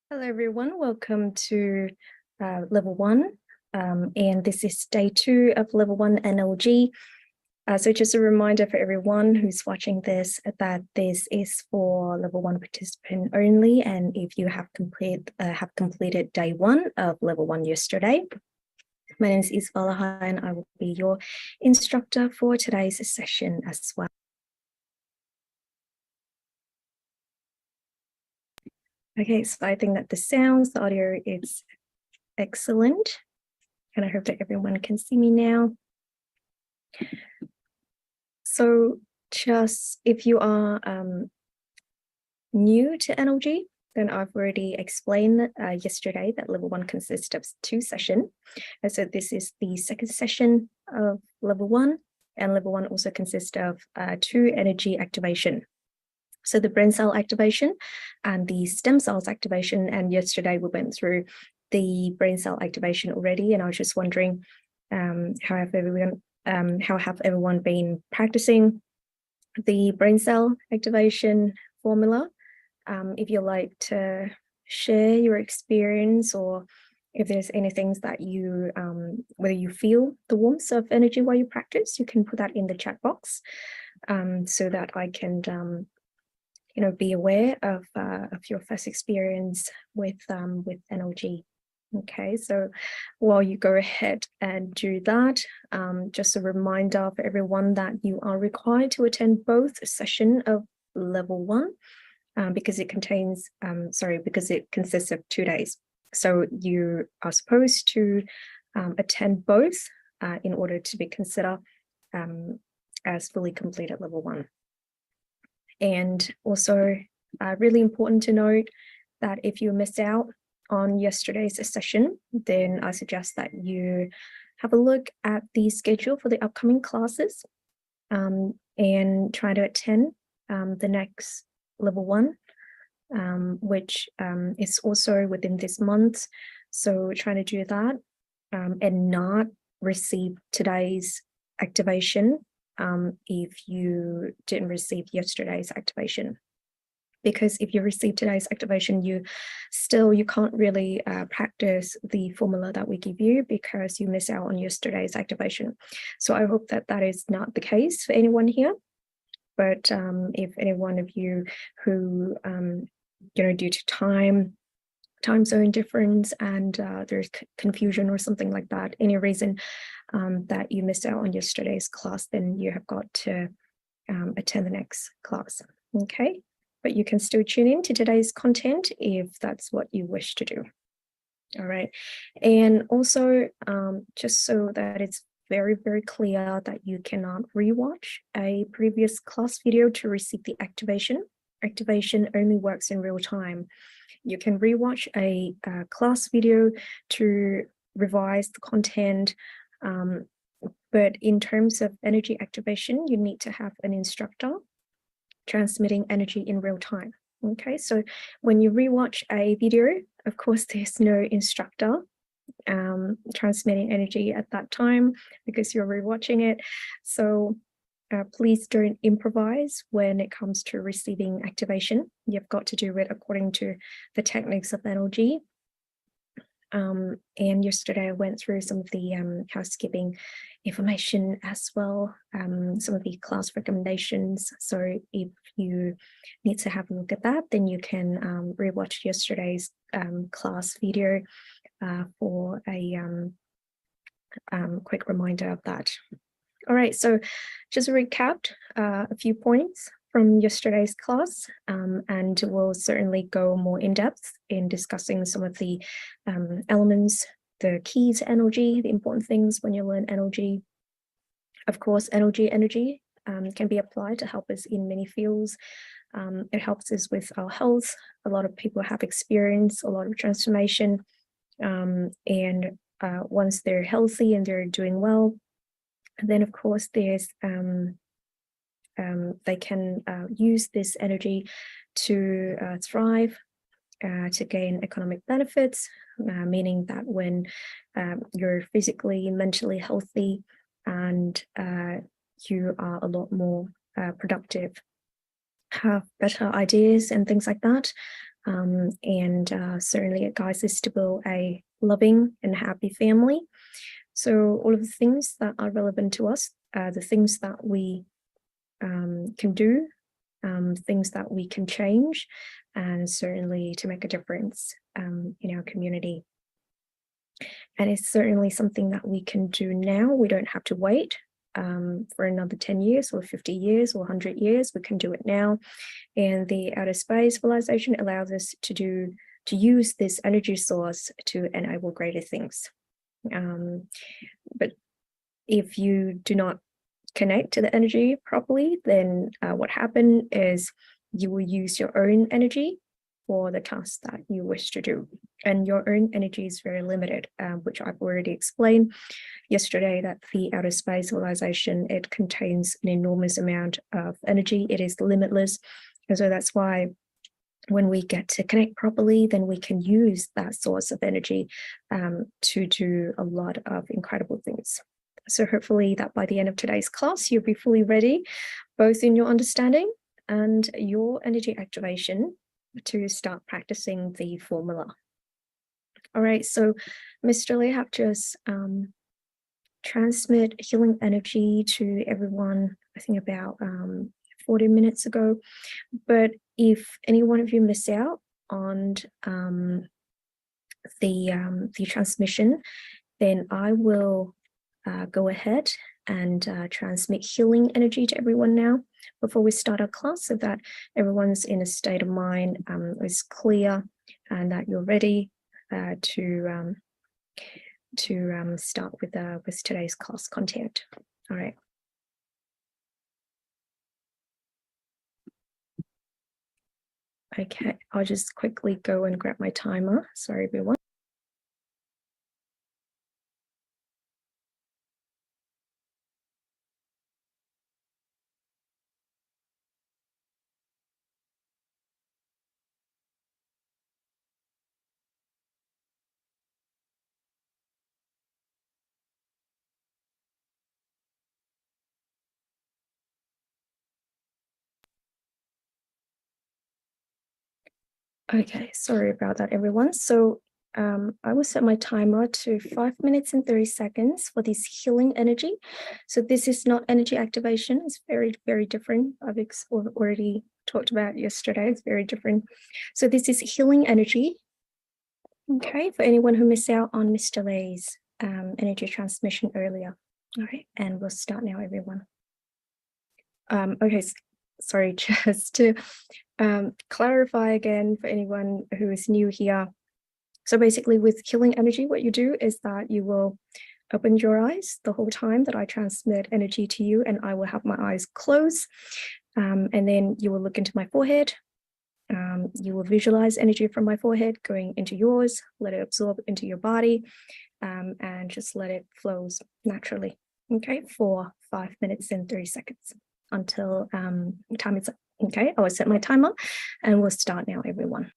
Hello everyone, welcome to level 1 and this is day 2 of level 1 NLG. So just a reminder for everyone who's watching this that this is for level 1 participant only, and if you have completed day 1 of level 1 yesterday. My name is HOTLINE and I will be your instructor for today's session as well. Okay, so I think that the audio is excellent, and I hope that everyone can see me now. So just if you are new to NLG, then I've already explained yesterday that level 1 consists of 2 sessions. And so this is the second session of level 1, and level 1 also consists of 2 energy activation. So the brain cell activation and the stem cells activation. And yesterday we went through the brain cell activation already, and I was just wondering how have everyone been practicing the brain cell activation formula? If you'd like to share your experience, or if there's anything that you, whether you feel the warmth of energy while you practice, you can put that in the chat box so that I can be aware of your first experience with NLG. Okay, so while you go ahead and do that, just a reminder for everyone that you are required to attend both sessions of level 1 because it consists of 2 days. So you are supposed to attend both in order to be considered as fully completed level 1. And also really important to note that if you missed out on yesterday's session, then I suggest that you have a look at the schedule for the upcoming classes and try to attend the next level 1, which is also within this month. So try to do that and not receive today's activation if you didn't receive yesterday's activation. Because if you receive today's activation, you can't really practice the formula that we give you because you miss out on yesterday's activation. So I hope that that is not the case for anyone here. But if any one of you who, due to time zone difference and there's confusion or something like that, any reason that you missed out on yesterday's class, then you have got to attend the next class. Okay, but you can still tune in to today's content if that's what you wish to do. All right, and also just so that it's very, very clear that you cannot rewatch a previous class video to receive the activation. Activation only works in real time. You can rewatch a class video to revise the content, but in terms of energy activation, you need to have an instructor transmitting energy in real time. Okay, so when you rewatch a video, of course, there's no instructor transmitting energy at that time because you're rewatching it. So please don't improvise when it comes to receiving activation. You've got to do it according to the techniques of NLG. And yesterday I went through some of the housekeeping information as well, some of the class recommendations. So if you need to have a look at that, then you can rewatch yesterday's class video for a quick reminder of that. All right, so just recapped a few points from yesterday's class, and we'll certainly go more in depth in discussing some of the elements, the keys to NLG, the important things when you learn NLG. Of course, NLG energy can be applied to help us in many fields. It helps us with our health. A lot of people have experienced a lot of transformation, and once they're healthy and they're doing well, then of course there's they can use this energy to thrive, to gain economic benefits, meaning that when you're physically, mentally healthy and you are a lot more productive, have better ideas and things like that, and certainly it guides us to build a loving and happy family. So all of the things that are relevant to us, the things that we can do, things that we can change, and certainly to make a difference in our community. And it's certainly something that we can do now. We don't have to wait for another 10 years or 50 years or 100 years. We can do it now. And the outer space civilization allows us to use this energy source to enable greater things. But if you do not connect to the energy properly, then what happens is you will use your own energy for the task that you wish to do. And your own energy is very limited, which I've already explained yesterday, that the outer space civilization, it contains an enormous amount of energy. It is limitless. And so that's why when we get to connect properly, then we can use that source of energy to do a lot of incredible things. So hopefully that by the end of today's class, you'll be fully ready, both in your understanding and your energy activation, to start practicing the formula. All right, so Mr. Lee have just transmit healing energy to everyone, I think about 40 minutes ago. But if any one of you miss out on the transmission, then I will go ahead and transmit healing energy to everyone now before we start our class, so that everyone's in a state of mind, is clear, and that you're ready to start with today's class content. All right. Okay, I'll just quickly go and grab my timer. Sorry, everyone. Okay, sorry about that, everyone. So I will set my timer to 5 minutes and 30 seconds for this healing energy. So this is not energy activation. It's very, very different. I've already talked about yesterday. It's very different. So this is healing energy. Okay, for anyone who missed out on Mr. Lay's energy transmission earlier. All right, and we'll start now, everyone. Okay, sorry, just to clarify again for anyone who is new here. So basically with healing energy, what you do is that you will open your eyes the whole time that I transmit energy to you, and I will have my eyes closed. And then you will look into my forehead. You will visualize energy from my forehead going into yours, let it absorb into your body, and just let it flow naturally, okay, for 5 minutes and 30 seconds until time is up. Okay, I will set my timer and we'll start now, everyone.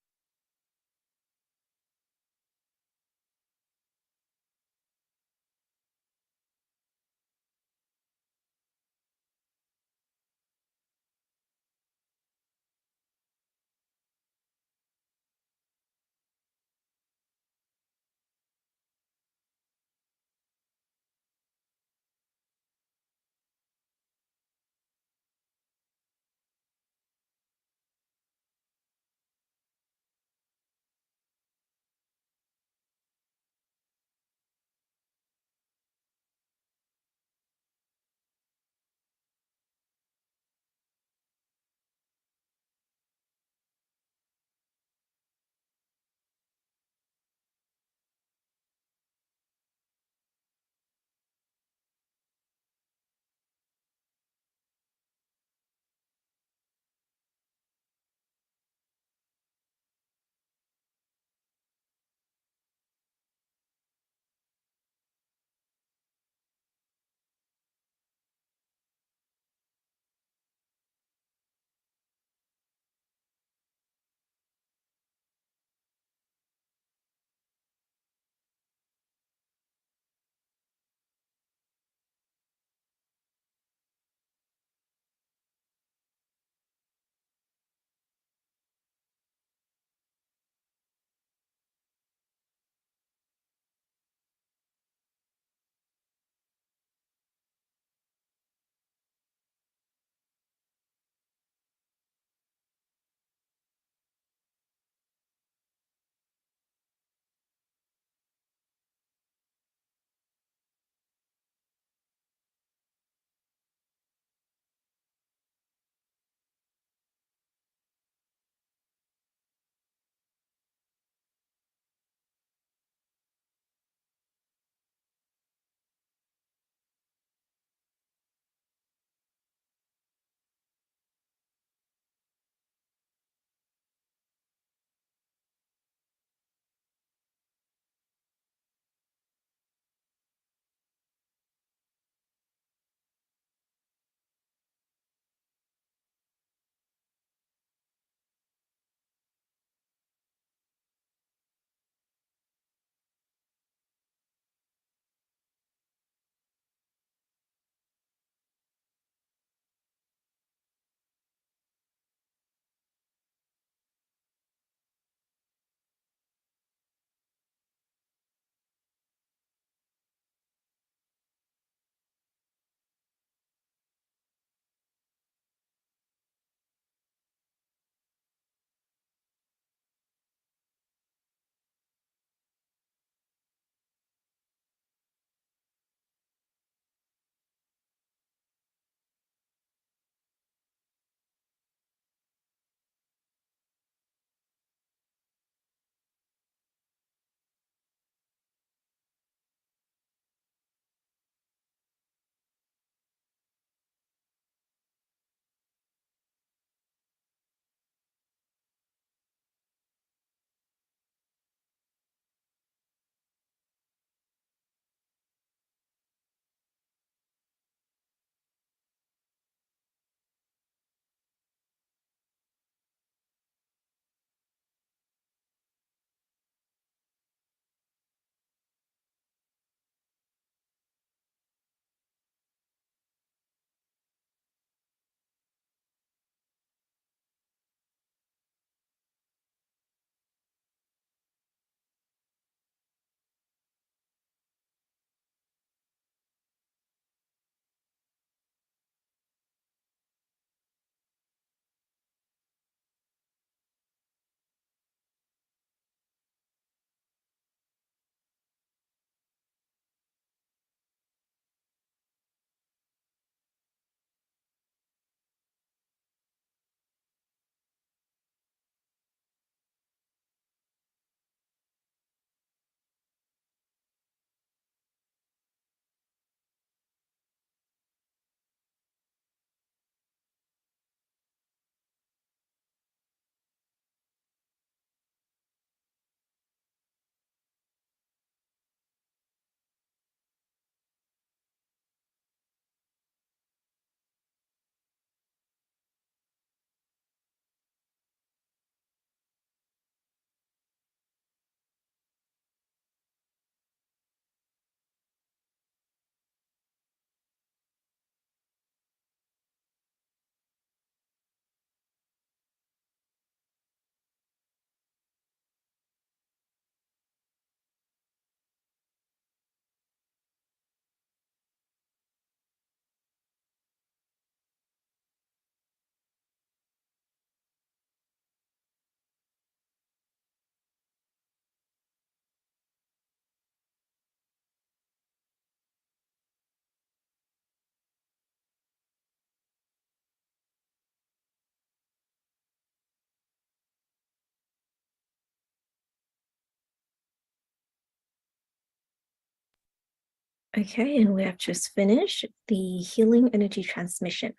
Okay, and we have just finished the healing energy transmission.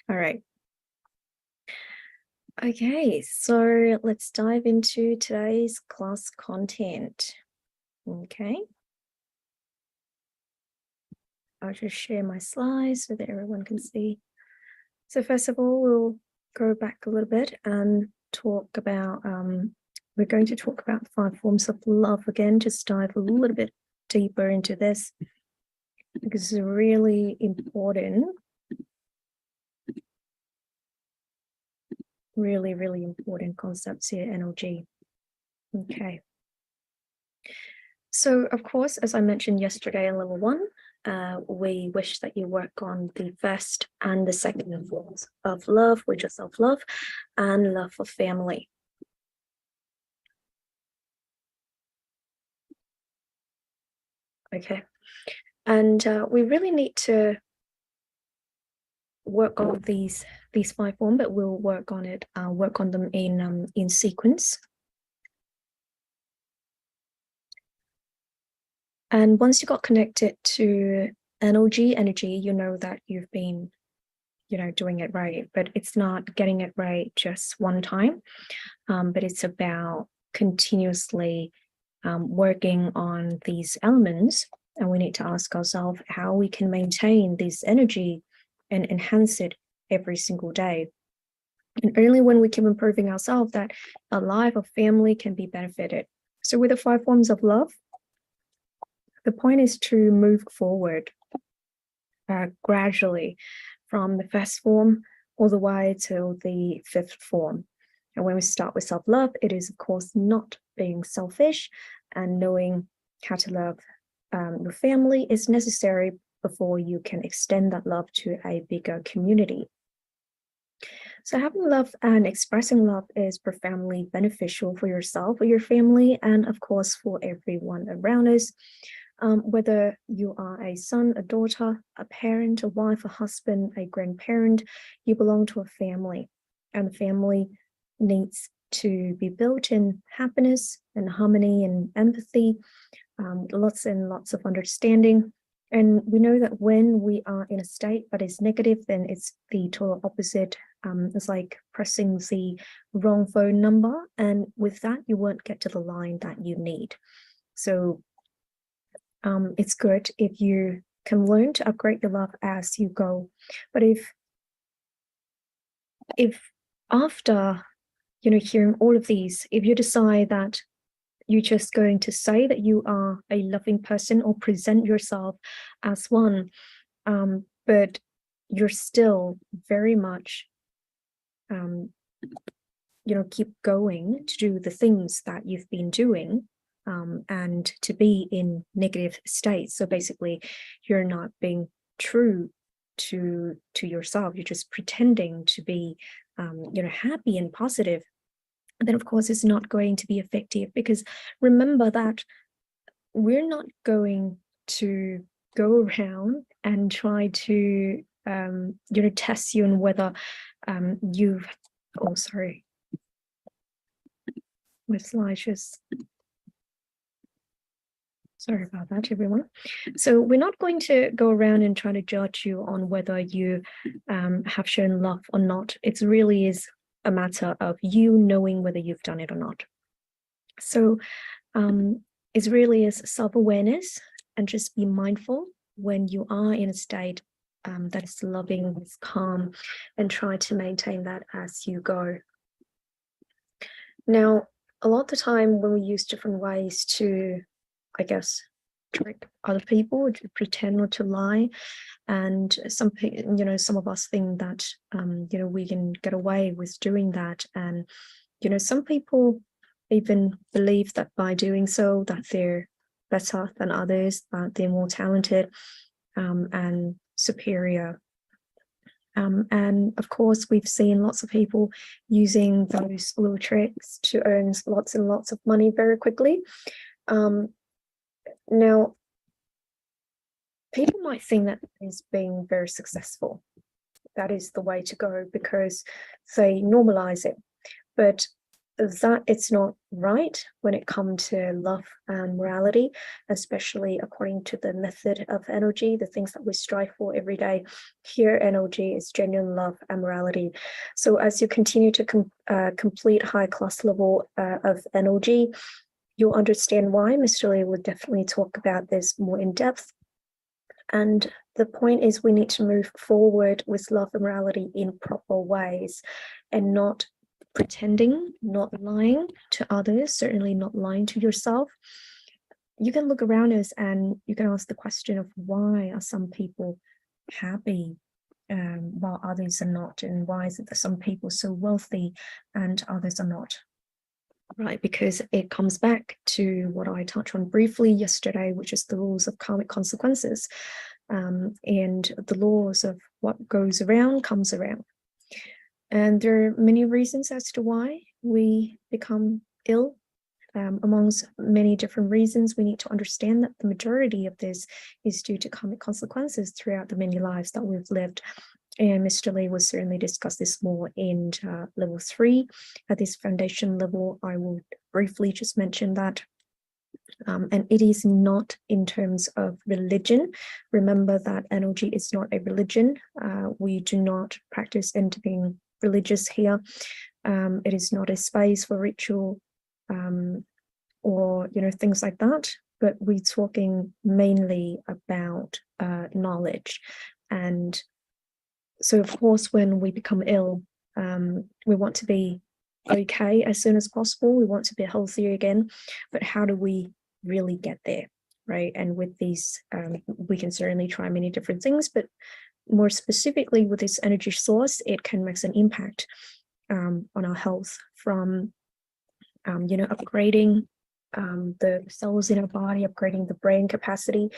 All right. Okay, so let's dive into today's class content. Okay. I'll just share my slides so that everyone can see. So first of all, we'll go back a little bit and talk about, we're going to talk about 5 forms of love again, just dive a little bit deeper into this because it's really important, really, really important concepts here, NLG. Okay. So of course, as I mentioned yesterday in level 1, we wish that you work on the first and the second forms of love, which are self-love and love for family. Okay, and we really need to work on these 5 forms, but we'll work on them in sequence. And once you got connected to energy, you know that you've been, doing it right, but it's not getting it right just one time, but it's about continuously working on these elements. And we need to ask ourselves how we can maintain this energy and enhance it every single day. And only when we keep improving ourselves that a life of family can be benefited. So with the 5 forms of love, the point is to move forward gradually from the first form all the way to the 5th form. And when we start with self-love, it is, of course, not being selfish, and knowing how to love your family is necessary before you can extend that love to a bigger community. So having love and expressing love is profoundly beneficial for yourself, for your family, and of course for everyone around us. Whether you are a son, a daughter, a parent, a wife, a husband, a grandparent, you belong to a family, and the family needs to be built in happiness and harmony and empathy, lots and lots of understanding. And we know that when we are in a state that is negative, then it's the total opposite. It's like pressing the wrong phone number, and with that, you won't get to the line that you need. So it's good if you can learn to upgrade your love as you go. But if after hearing all of these, if you decide that you're just going to say that you are a loving person or present yourself as one, but you're still very much keep going to do the things that you've been doing, and to be in negative states. So basically, you're not being true to yourself. You're just pretending to be, happy and positive. And then, of course, it's not going to be effective, because remember that we're not going to go around and try to, test you on whether you've. Oh, sorry. My slides just. Sorry about that, everyone. So we're not going to go around and try to judge you on whether you have shown love or not. It really is a matter of you knowing whether you've done it or not. So it really is self-awareness, and just be mindful when you are in a state that is loving, is calm, and try to maintain that as you go. Now, a lot of the time when we use different ways to, I guess, trick other people, to pretend or to lie, and some of us think that we can get away with doing that, and some people even believe that by doing so that they're better than others, that they're more talented and superior. And of course, we've seen lots of people using those little tricks to earn lots and lots of money very quickly. Now, people might think that is being very successful. That is the way to go because they normalize it. But that it's not right when it comes to love and morality, especially according to the method of energy, the things that we strive for every day. Here, energy is genuine love and morality. So as you continue to complete high class level of energy, you'll understand why. Mr. Lee will definitely talk about this more in depth. And the point is we need to move forward with love and morality in proper ways and not pretending, not lying to others, certainly not lying to yourself. You can look around us and you can ask the question of why are some people happy while others are not, and why is it that some people are so wealthy and others are not? Right, because it comes back to what I touched on briefly yesterday, which is the rules of karmic consequences, and the laws of what goes around comes around. And there are many reasons as to why we become ill. Amongst many different reasons, we need to understand that the majority of this is due to karmic consequences throughout the many lives that we've lived. And Mr. Lee will certainly discuss this more in level 3. At this foundation level, I will briefly just mention that. And it is not in terms of religion. Remember that energy is not a religion. We do not practice anything religious here. It is not a space for ritual or things like that. But we're talking mainly about knowledge. And so, of course, when we become ill, we want to be okay as soon as possible. We want to be healthier again. But how do we really get there, right? And with these, we can certainly try many different things, but more specifically with this energy source, it can make an impact on our health from, upgrading the cells in our body, upgrading the brain capacity.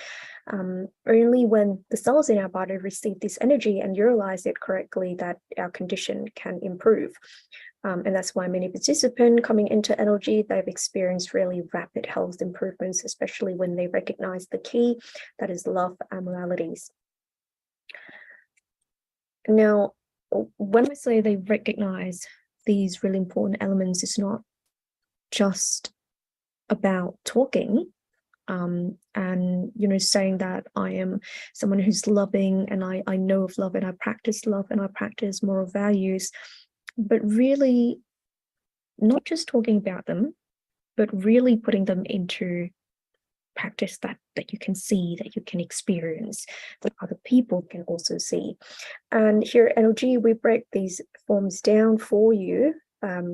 Only when the cells in our body receive this energy and utilize it correctly, that our condition can improve. And that's why many participants coming into NLG, they've experienced really rapid health improvements, especially when they recognize the key, that is love and moralities. Now, when we say they recognize these really important elements, it's not just about talking and saying that I am someone who's loving and I know of love and I practice love and I practice moral values, but really not just talking about them, but really putting them into practice that you can see, that you can experience, that other people can also see. And here at NLG, we break these forms down for you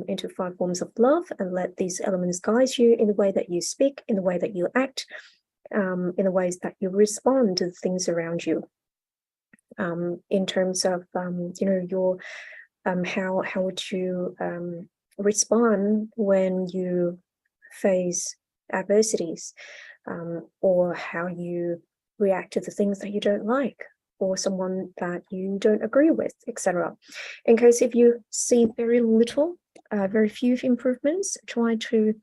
into 5 forms of love and let these elements guide you in the way that you speak, in the way that you act, in the ways that you respond to the things around you. In terms of, your how would you respond when you face adversities, or how you react to the things that you don't like, or someone that you don't agree with, etc. In case if you see very few improvements, try to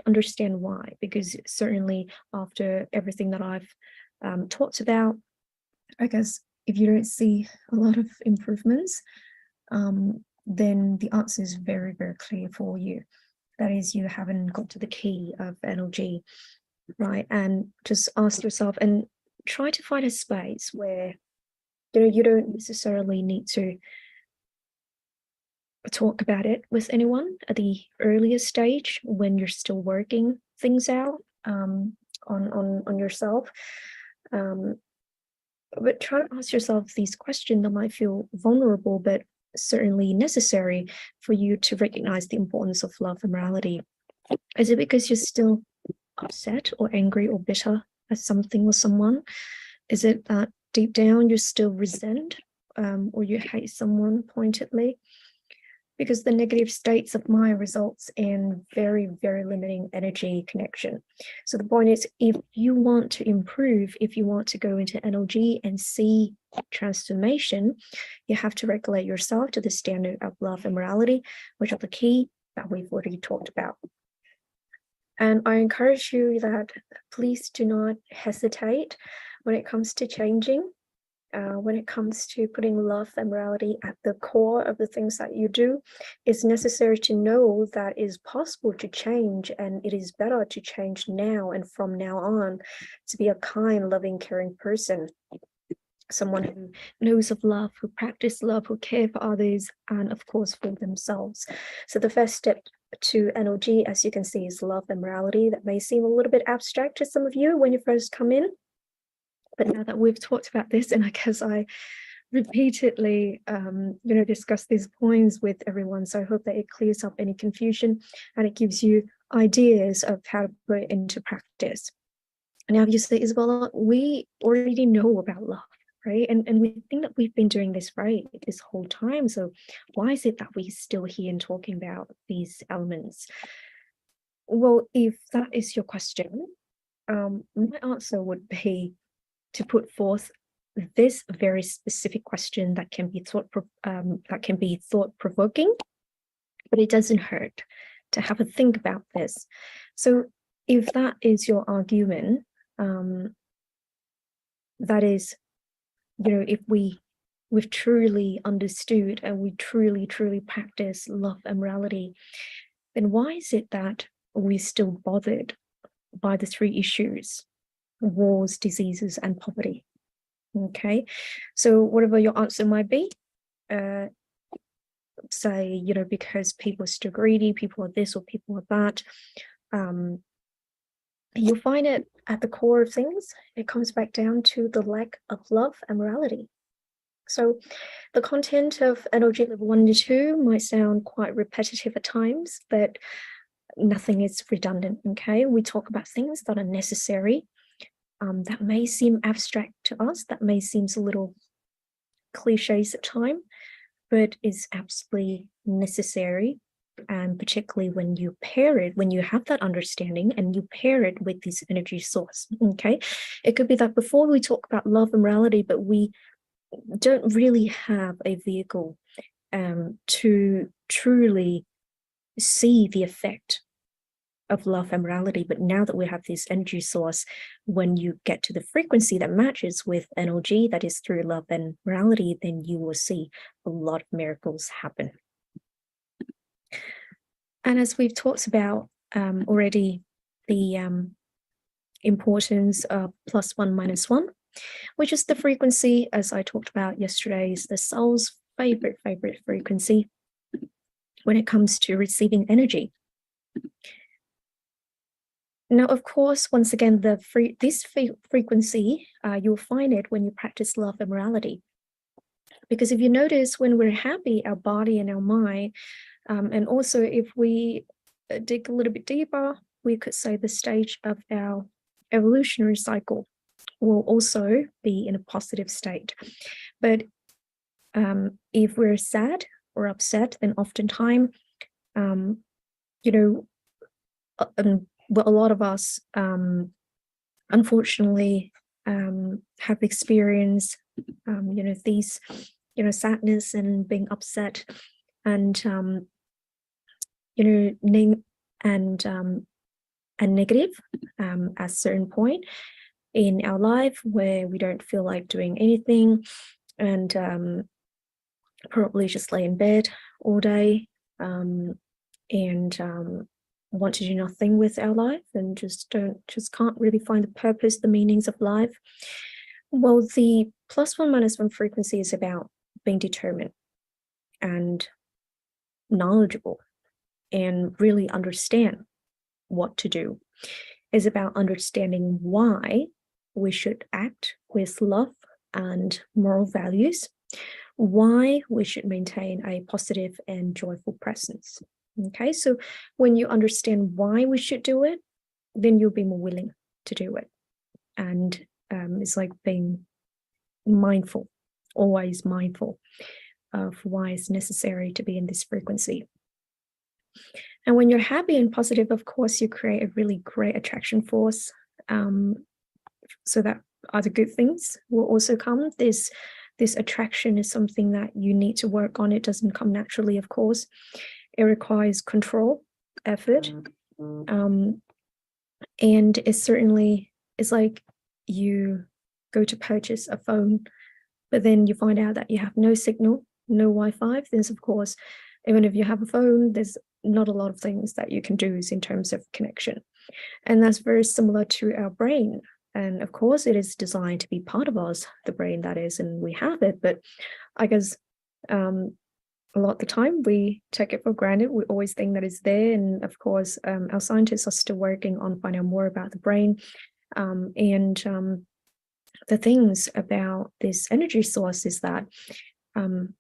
understand why, because certainly after everything that I've talked about, I guess if you don't see a lot of improvements, then the answer is very, very clear for you. That is, you haven't got to the key of NLG, right? And just ask yourself and try to find a space where you don't necessarily need to talk about it with anyone at the earliest stage when you're still working things out on yourself. But try to ask yourself these questions that might feel vulnerable, but certainly necessary for you to recognize the importance of love and morality. Is it because you're still upset or angry or bitter at something or someone? Is it that deep down you're still resent or you hate someone pointedly? Because the negative states of mind results in very, very limiting energy connection. So the point is, if you want to improve, if you want to go into NLG and see transformation, you have to regulate yourself to the standard of love and morality, which are the key that we've already talked about. And I encourage you that please do not hesitate when it comes to changing. when it comes to putting love and morality at the core of the things that you do, it's necessary to know that it is possible to change, and it is better to change now and from now on to be a kind, loving, caring person. Someone who knows of love, who practice love, who care for others, and of course for themselves. So the first step to NLG, as you can see, is love and morality. That may seem a little bit abstract to some of you when you first come in. But now that we've talked about this, and I guess I repeatedly, discuss these points with everyone, so I hope that it clears up any confusion and it gives you ideas of how to put it into practice. Now, you say, Isabella, we already know about love, right? And we think that we've been doing this right this whole time. So why is it that we're still here and talking about these elements? Well, if that is your question, my answer would be to put forth this very specific question that can be thought provoking, but it doesn't hurt to have a think about this. So if that is your argument, that is, if we've truly understood and we truly practice love and morality, then why is it that we're still bothered by the three issues: wars, diseases, and poverty? Okay, so whatever your answer might be, say, because people are still greedy, people are this or people are that, you'll find it at the core of things. It comes back down to the lack of love and morality. So the content of NLG level 1 to 2 might sound quite repetitive at times, but nothing is redundant, okay? We talk about things that are necessary. That may seem abstract to us, that may seem a little cliches at time, but is absolutely necessary. And particularly when you pair it, when you have that understanding and you pair it with this energy source, okay? It could be that before we talk about love and morality, but we don't really have a vehicle to truly see the effect of love and morality. But now that we have this energy source, when you get to the frequency that matches with NLG, that is through love and morality, then you will see a lot of miracles happen. And as we've talked about already, the importance of +1 - 1, which is the frequency, as I talked about yesterday, is the soul's favorite frequency when it comes to receiving energy. Now, of course, once again, this frequency, you'll find it when you practice love and morality. Because if you notice, when we're happy, our body and our mind, and also if we dig a little bit deeper, we could say the stage of our evolutionary cycle will also be in a positive state. But if we're sad or upset, then oftentimes, a lot of us, unfortunately, have experienced, these, sadness and being upset, and and negative at a certain point in our life where we don't feel like doing anything, and probably just lay in bed all day, and want to do nothing with our life, and just can't really find the purpose, the meanings of life. Well, the +1 - 1 frequency is about being determined and knowledgeable and really understand what to do. It's about understanding why we should act with love and moral values, why we should maintain a positive and joyful presence. Okay, so when you understand why we should do it, then you'll be more willing to do it. And it's like being mindful, always mindful of why it's necessary to be in this frequency. And when you're happy and positive, of course, you create a really great attraction force, so that other good things will also come. This attraction is something that you need to work on. It doesn't come naturally, of course. It requires control, effort, and it's like you go to purchase a phone, but then you find out that you have no signal, no Wi-Fi, then of course, even if you have a phone, there's not a lot of things that you can do in terms of connection. And that's very similar to our brain. And of course, it is designed to be part of us, the brain that is, and we have it. But I guess a lot of the time we take it for granted. We always think that it's there. And of course, our scientists are still working on finding out more about the brain. The things about this energy source is that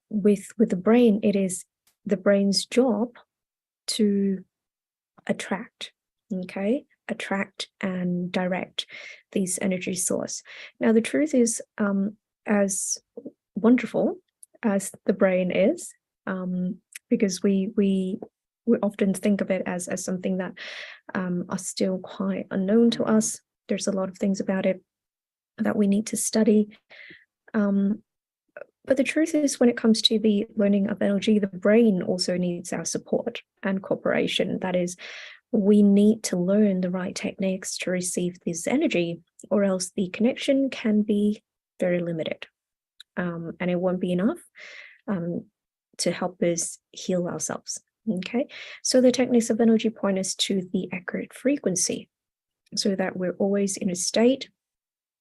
with the brain, it is the brain's job to attract and direct this energy source. Now, the truth is, as wonderful as the brain is, because we often think of it as something that are still quite unknown to us. There's a lot of things about it that we need to study. But the truth is, when it comes to the learning of energy, the brain also needs our support and cooperation. That is, we need to learn the right techniques to receive this energy, or else the connection can be very limited. And it won't be enough to help us heal ourselves. Okay, so the techniques of energy point us to the accurate frequency, so that we're always in a state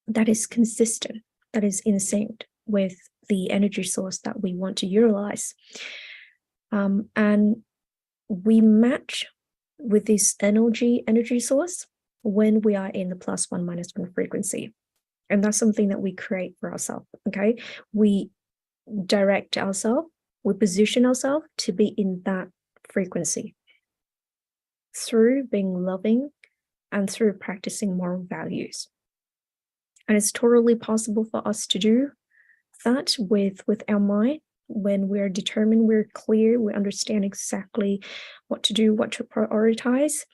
that is consistent, that is in sync with the energy source that we want to utilize. And we match with this energy source when we are in the +1 -1 frequency. And that's something that we create for ourselves. Okay, we direct ourselves, we position ourselves to be in that frequency through being loving and through practicing moral values. And it's totally possible for us to do that with our mind when we're determined, we're clear, we understand exactly what to do, what to prioritize.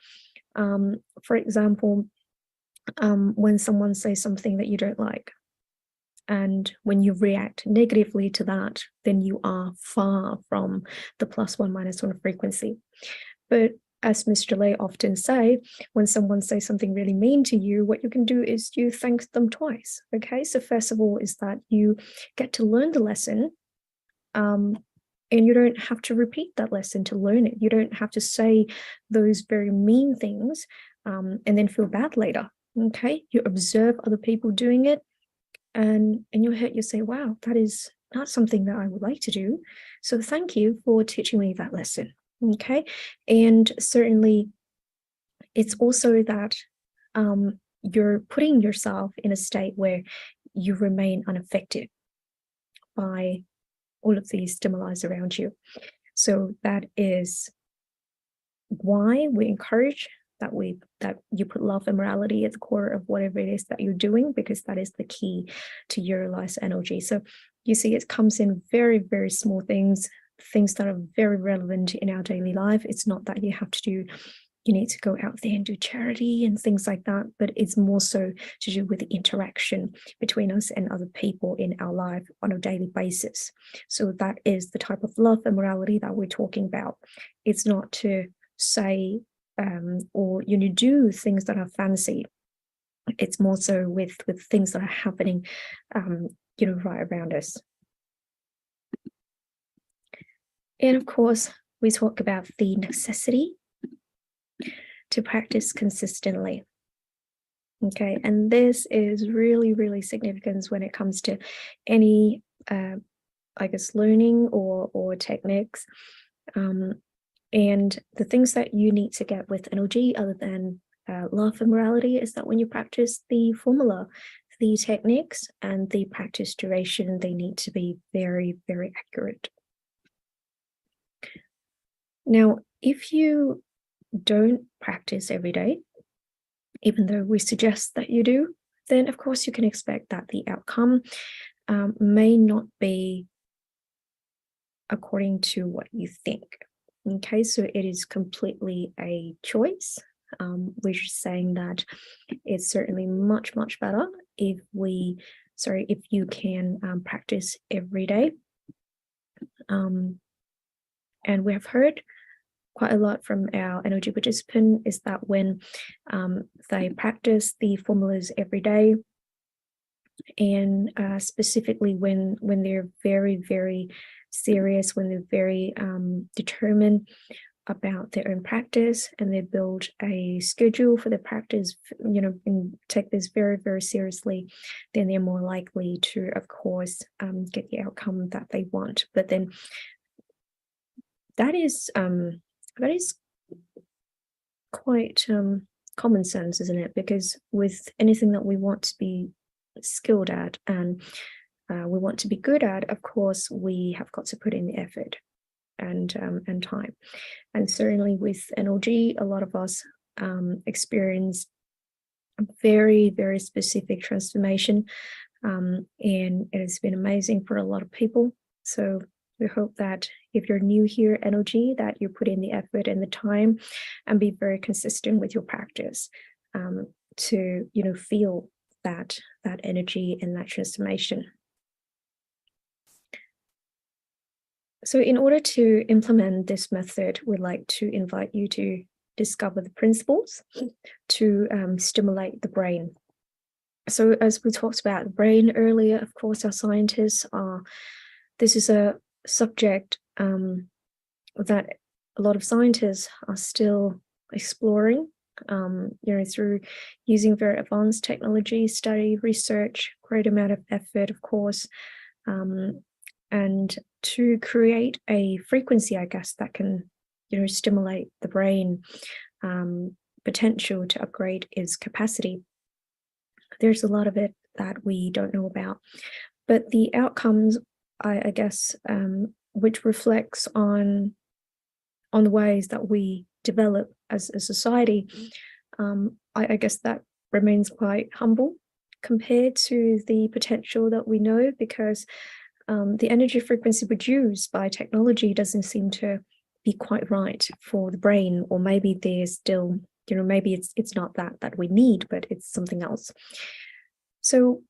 For example, when someone says something that you don't like, and when you react negatively to that, then you are far from the +1 -1 frequency. But as Mr. Lay often say, when someone says something really mean to you, what you can do is you thank them twice. Okay, so first of all is that you get to learn the lesson, and you don't have to repeat that lesson to learn it. You don't have to say those very mean things and then feel bad later. Okay, you observe other people doing it, and in your head you say, wow, that is not something that I would like to do. So thank you for teaching me that lesson. Okay, and certainly it's also that you're putting yourself in a state where you remain unaffected by all of these stimuli around you. So that is why we encourage that you put love and morality at the core of whatever it is that you're doing, because that is the key to utilize energy. So you see, it comes in very, very small things that are very relevant in our daily life. It's not that you need to go out there and do charity and things like that, but it's more so to do with the interaction between us and other people in our life on a daily basis. So that is the type of love and morality that we're talking about. It's not to say or do things that are fancy. It's more so with things that are happening right around us. And of course, we talk about the necessity to practice consistently. Okay, and this is really, really significant when it comes to any, learning or techniques. And the things that you need to get with NLG, other than love and morality, is that when you practice the formula, the techniques and the practice duration, they need to be very, very accurate. Now, if you don't practice every day, even though we suggest that you do, then of course you can expect that the outcome may not be according to what you think. Okay, so it is completely a choice. We're just saying that it's certainly much, much better if you can practice every day. And we have heard quite a lot from our energy participant is that when they practice the formulas every day, And specifically when they're very, very serious, when they're very determined about their own practice, and they build a schedule for their practice, and take this very, very seriously, then they're more likely to, of course, get the outcome that they want. But then that is quite common sense, isn't it? Because with anything that we want to be skilled at and we want to be good at, of course, we have got to put in the effort and time. And certainly with NLG, a lot of us experience a very, very specific transformation, and it has been amazing for a lot of people. So we hope that if you're new here at NLG, that you put in the effort and the time and be very consistent with your practice, to feel that energy and that transformation. So in order to implement this method, we'd like to invite you to discover the principles to stimulate the brain. So as we talked about the brain earlier, of course, our scientists this is a subject that a lot of scientists are still exploring, through using very advanced technology, study, research, great amount of effort, of course, and to create a frequency, I guess, that can, stimulate the brain potential to upgrade its capacity. There's a lot of it that we don't know about, but the outcomes, I guess, which reflects on the ways that we develop as a society, I guess that remains quite humble compared to the potential that we know, because the energy frequency produced by technology doesn't seem to be quite right for the brain, or maybe there's still, maybe it's not that we need, but it's something else. So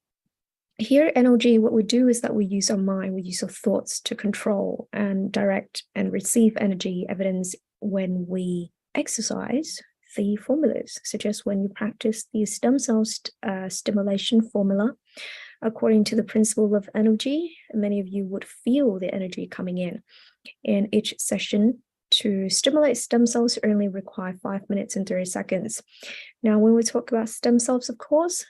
here at NLG, what we do is that we use our mind, we use our thoughts to control and direct and receive energy evidence when we exercise the formulas, such as when you practice the stem cell stimulation formula. According to the principle of energy, many of you would feel the energy coming in. And each session to stimulate stem cells only require 5 minutes and 30 seconds. Now, when we talk about stem cells, of course,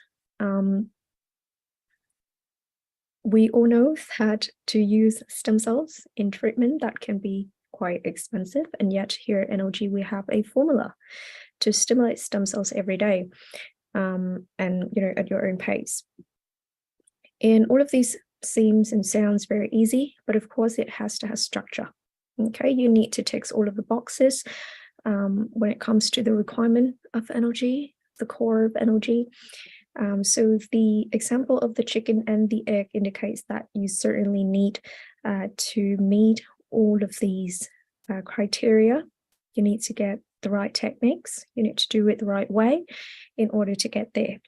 we all know that to use stem cells in treatment, that can be quite expensive. And yet here at NLG, we have a formula to stimulate stem cells every day, and, at your own pace. And all of these seems and sounds very easy, but of course it has to have structure. Okay, you need to tick all of the boxes when it comes to the requirement of NLG, the core of NLG. So the example of the chicken and the egg indicates that you certainly need to meet all of these criteria. You need to get the right techniques. You need to do it the right way in order to get there.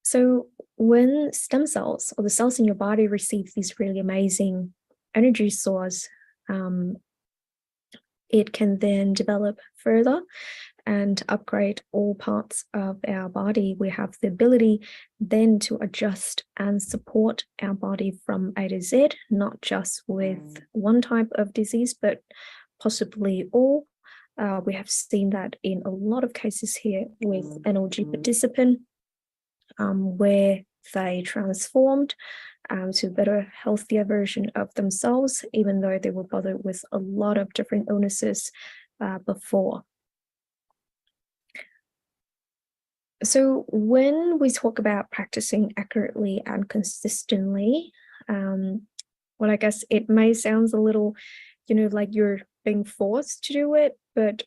So when stem cells, or the cells in your body, receive these really amazing energy source, it can then develop further and upgrade all parts of our body. We have the ability then to adjust and support our body from A to Z, not just with one type of disease, but possibly all. We have seen that in a lot of cases here with NLG participant, where they transformed to a better, healthier version of themselves, even though they were bothered with a lot of different illnesses before. So when we talk about practicing accurately and consistently, well, I guess it may sound a little, like you're being forced to do it, but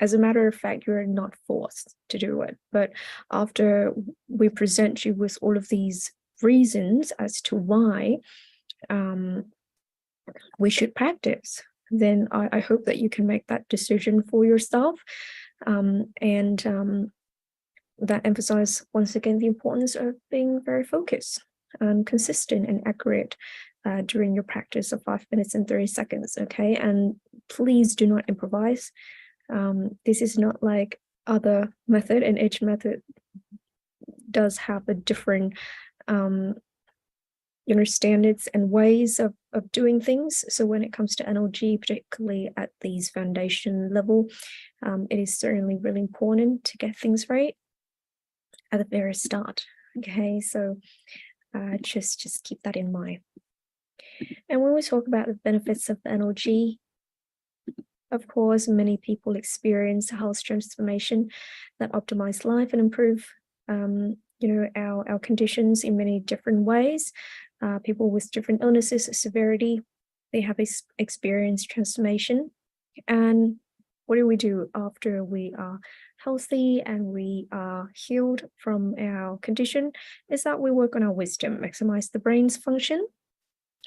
as a matter of fact, you're not forced to do it. But after we present you with all of these reasons as to why we should practice, then I hope that you can make that decision for yourself, and that emphasize once again the importance of being very focused and consistent and accurate during your practice of 5 minutes and 30 seconds. Okay, and please do not improvise. This is not like other method, and each method does have a different standards and ways of doing things. So when it comes to NLG, particularly at these foundation level, it is certainly really important to get things right at the very start. Okay, so just keep that in mind. And when we talk about the benefits of NLG, of course, many people experience health transformation that optimize life and improve our conditions in many different ways. People with different illnesses, severity, they have experienced transformation. And what do we do after we are healthy and we are healed from our condition? Is that we work on our wisdom, maximize the brain's function,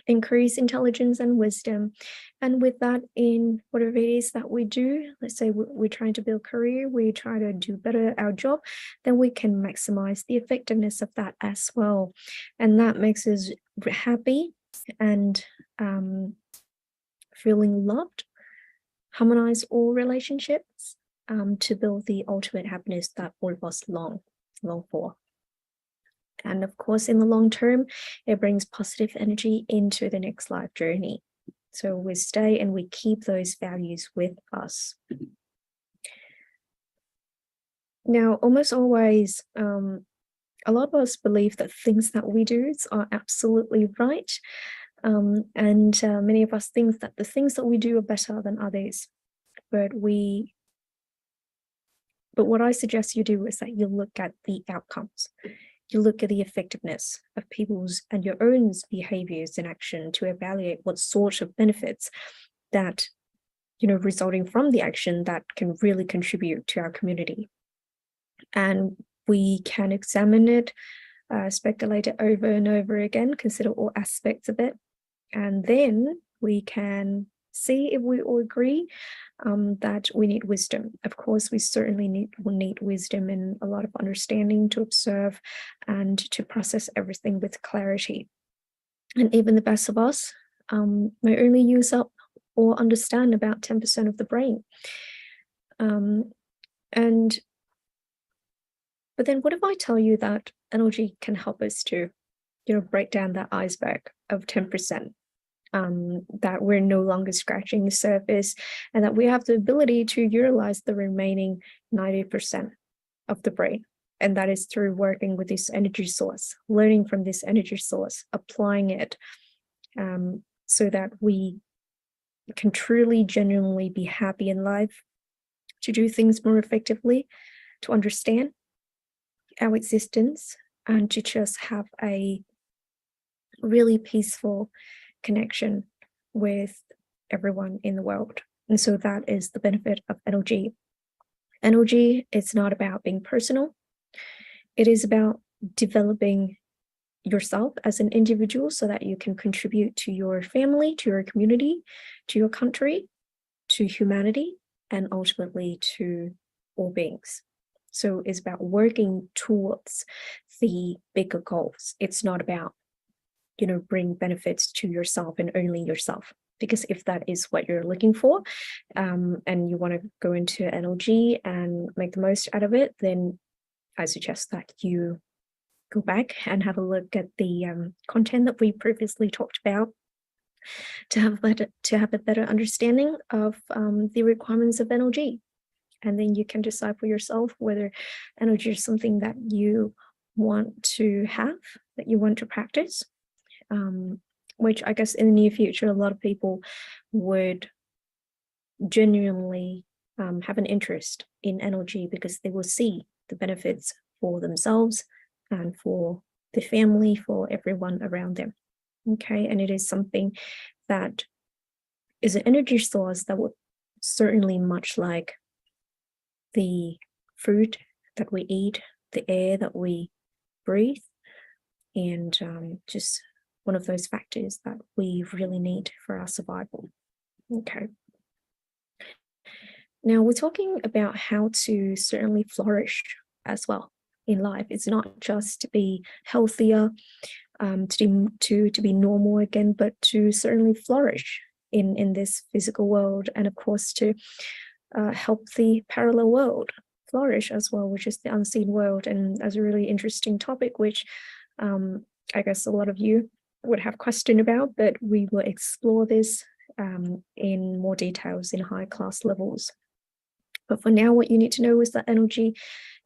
increase intelligence and wisdom. And with that, in whatever it is that we do, let's say we're trying to build a career, we try to do better our job, then we can maximize the effectiveness of that as well. And that makes us happy and feeling loved, harmonize all relationships to build the ultimate happiness that all of us long for. And of course, in the long term, it brings positive energy into the next life journey. So we stay and we keep those values with us. Now, almost always, a lot of us believe that things that we do are absolutely right. And many of us think that the things that we do are better than others. But what I suggest you do is that you look at the outcomes. You look at the effectiveness of people's and your own behaviors in action to evaluate what sort of benefits that, resulting from the action that can really contribute to our community. And we can examine it, speculate it over and over again, consider all aspects of it. And then we can see if we all agree that we need wisdom. Of course, we certainly will need wisdom and a lot of understanding to observe and to process everything with clarity. And even the best of us may only use up or understand about 10% of the brain. But then what if I tell you that energy can help us to, break down that iceberg of 10%? That we're no longer scratching the surface and that we have the ability to utilize the remaining 90% of the brain. And that is through working with this energy source, learning from this energy source, applying it so that we can truly, genuinely be happy in life, to do things more effectively, to understand our existence, and to just have a really peaceful connection with everyone in the world. And so that is the benefit of NLG. NLG is not about being personal. It is about developing yourself as an individual so that you can contribute to your family, to your community, to your country, to humanity, and ultimately to all beings. So it's about working towards the bigger goals. It's not about bring benefits to yourself and only yourself. Because if that is what you're looking for, and you want to go into NLG and make the most out of it, then I suggest that you go back and have a look at the content that we previously talked about to have a better understanding of the requirements of NLG. And then you can decide for yourself whether NLG is something that you want to have, that you want to practice. Which I guess in the near future, a lot of people would genuinely have an interest in NLG because they will see the benefits for themselves and for the family, for everyone around them. Okay, and it is something that is an energy source that would certainly much like the food that we eat, the air that we breathe, and just one of those factors that we really need for our survival. Okay. Now we're talking about how to certainly flourish as well in life. It's not just to be healthier, to be normal again, but to certainly flourish in this physical world, and of course to help the parallel world flourish as well, which is the unseen world. And that's a really interesting topic, which I guess a lot of you would have question about, but we will explore this in more details in high class levels. But for now, what you need to know is that energy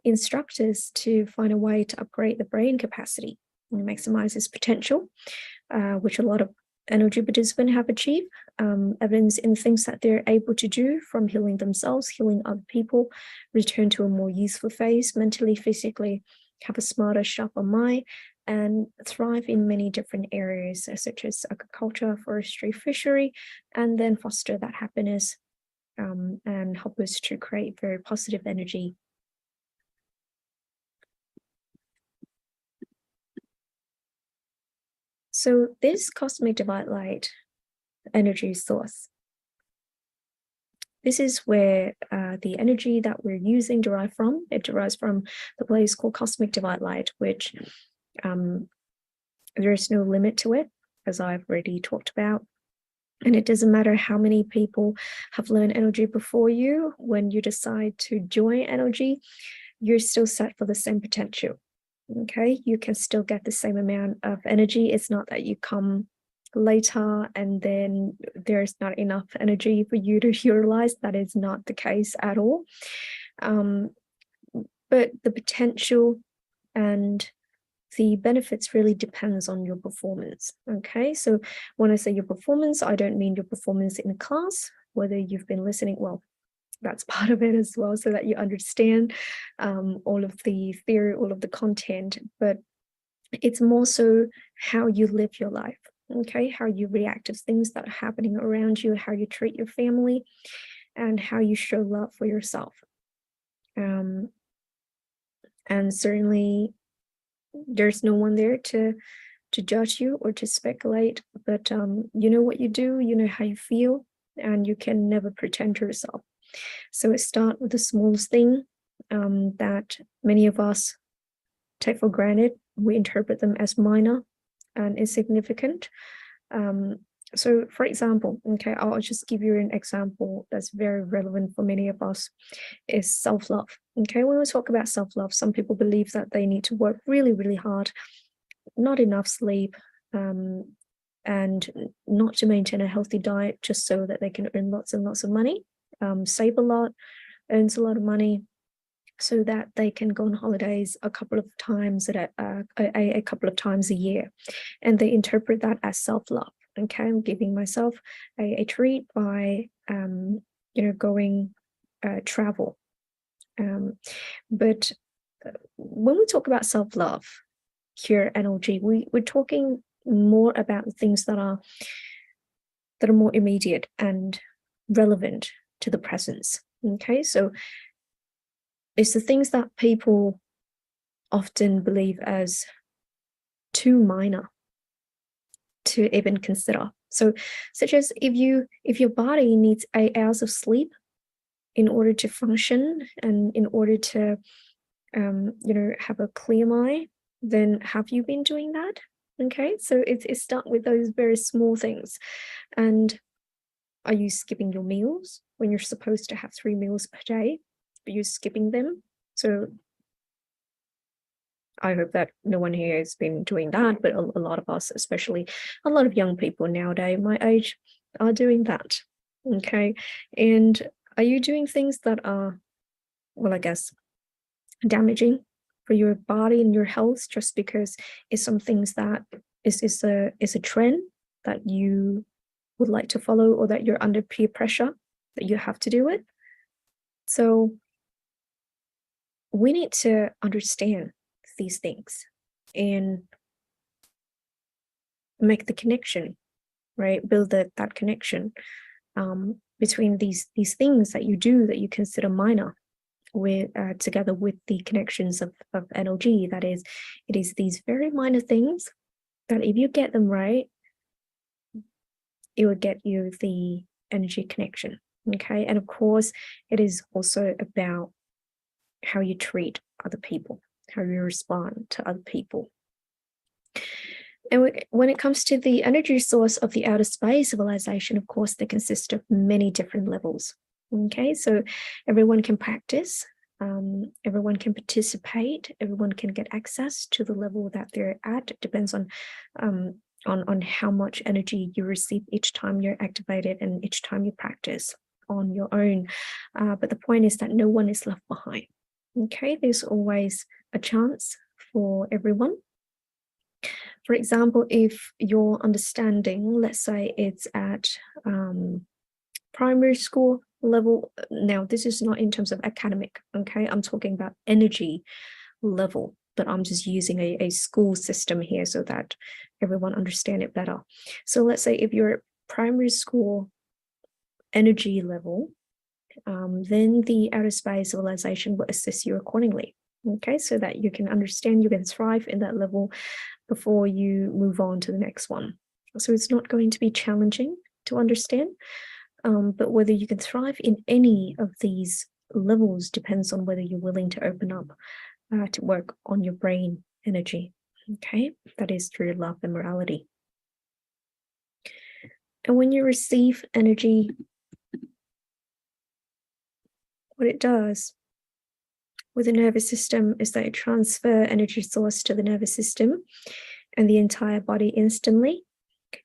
instructors to find a way to upgrade the brain capacity and maximize its potential, which a lot of energy participants have achieved, evidence in things that they're able to do, from healing themselves, healing other people, return to a more useful phase mentally, physically, have a smarter, sharper mind, and thrive in many different areas, such as agriculture, forestry, fishery, and then foster that happiness and help us to create very positive energy. So this cosmic divide light energy source, this is where the energy that we're using derives from. It derives from the place called cosmic divide light, which there's no limit to it, as I've already talked about. And it doesn't matter how many people have learned energy before you. When you decide to join energy, you're still set for the same potential. Okay, you can still get the same amount of energy. It's not that you come later and then there's not enough energy for you to utilize. That is not the case at all. But the potential and the benefits really depends on your performance. Okay, so when I say your performance, I don't mean your performance in class, whether you've been listening. Well, that's part of it as well, so that you understand all of the theory, all of the content, but it's more so how you live your life. Okay, how you react to things that are happening around you, how you treat your family, and how you show love for yourself. And certainly there's no one there to judge you or to speculate, but you know what you do, you know how you feel, and you can never pretend to yourself. So it starts with the smallest thing that many of us take for granted. We interpret them as minor and insignificant. So for example, okay, I'll just give you an example that's very relevant for many of us, is self-love. Okay, when we talk about self-love, some people believe that they need to work really, really hard, not enough sleep, and not to maintain a healthy diet just so that they can earn lots and lots of money, save a lot, earns a lot of money, so that they can go on holidays a couple of times a couple of times a year, and they interpret that as self-love. Okay, I'm giving myself a treat by going travel. But when we talk about self-love here at NLG, we're talking more about things that are more immediate and relevant to the presence. Okay, so it's the things that people often believe as too minor to even consider. So such as if your body needs 8 hours of sleep in order to function and in order to have a clear mind, then have you been doing that? Okay, so it's start with those very small things. And are you skipping your meals when you're supposed to have 3 meals per day, but you're skipping them? So I hope that no one here has been doing that, but a lot of us, especially a lot of young people nowadays, my age, are doing that. Okay, and are you doing things that are, well, I guess, damaging for your body and your health just because it's some things that is a trend that you would like to follow, or that you're under peer pressure that you have to do it? So we need to understand these things and make the connection, right? Build that connection between these things that you do that you consider minor, with together with the connections of NLG. That is, it is these very minor things that if you get them right, it will get you the energy connection. Okay, and of course, it is also about how you treat other people, how you respond to other people. And when it comes to the energy source of the outer space civilization, of course, they consist of many different levels. Okay, so everyone can practice everyone can participate, everyone can get access to the level that they're at. It depends on how much energy you receive each time you're activated and each time you practice on your own. But the point is that no one is left behind. Okay, there's always a chance for everyone. For example, if your understanding, let's say it's at primary school level, now this is not in terms of academic, okay? I'm talking about energy level, but I'm just using a school system here so that everyone understand it better. So let's say if you're primary school energy level, then the outer space civilization will assist you accordingly, okay? So that you can understand, you can thrive in that level before you move on to the next one. So it's not going to be challenging to understand, but whether you can thrive in any of these levels depends on whether you're willing to open up to work on your brain energy, okay? That is through love and morality. And when you receive energy, what it does with the nervous system is that it transfer energy source to the nervous system and the entire body instantly.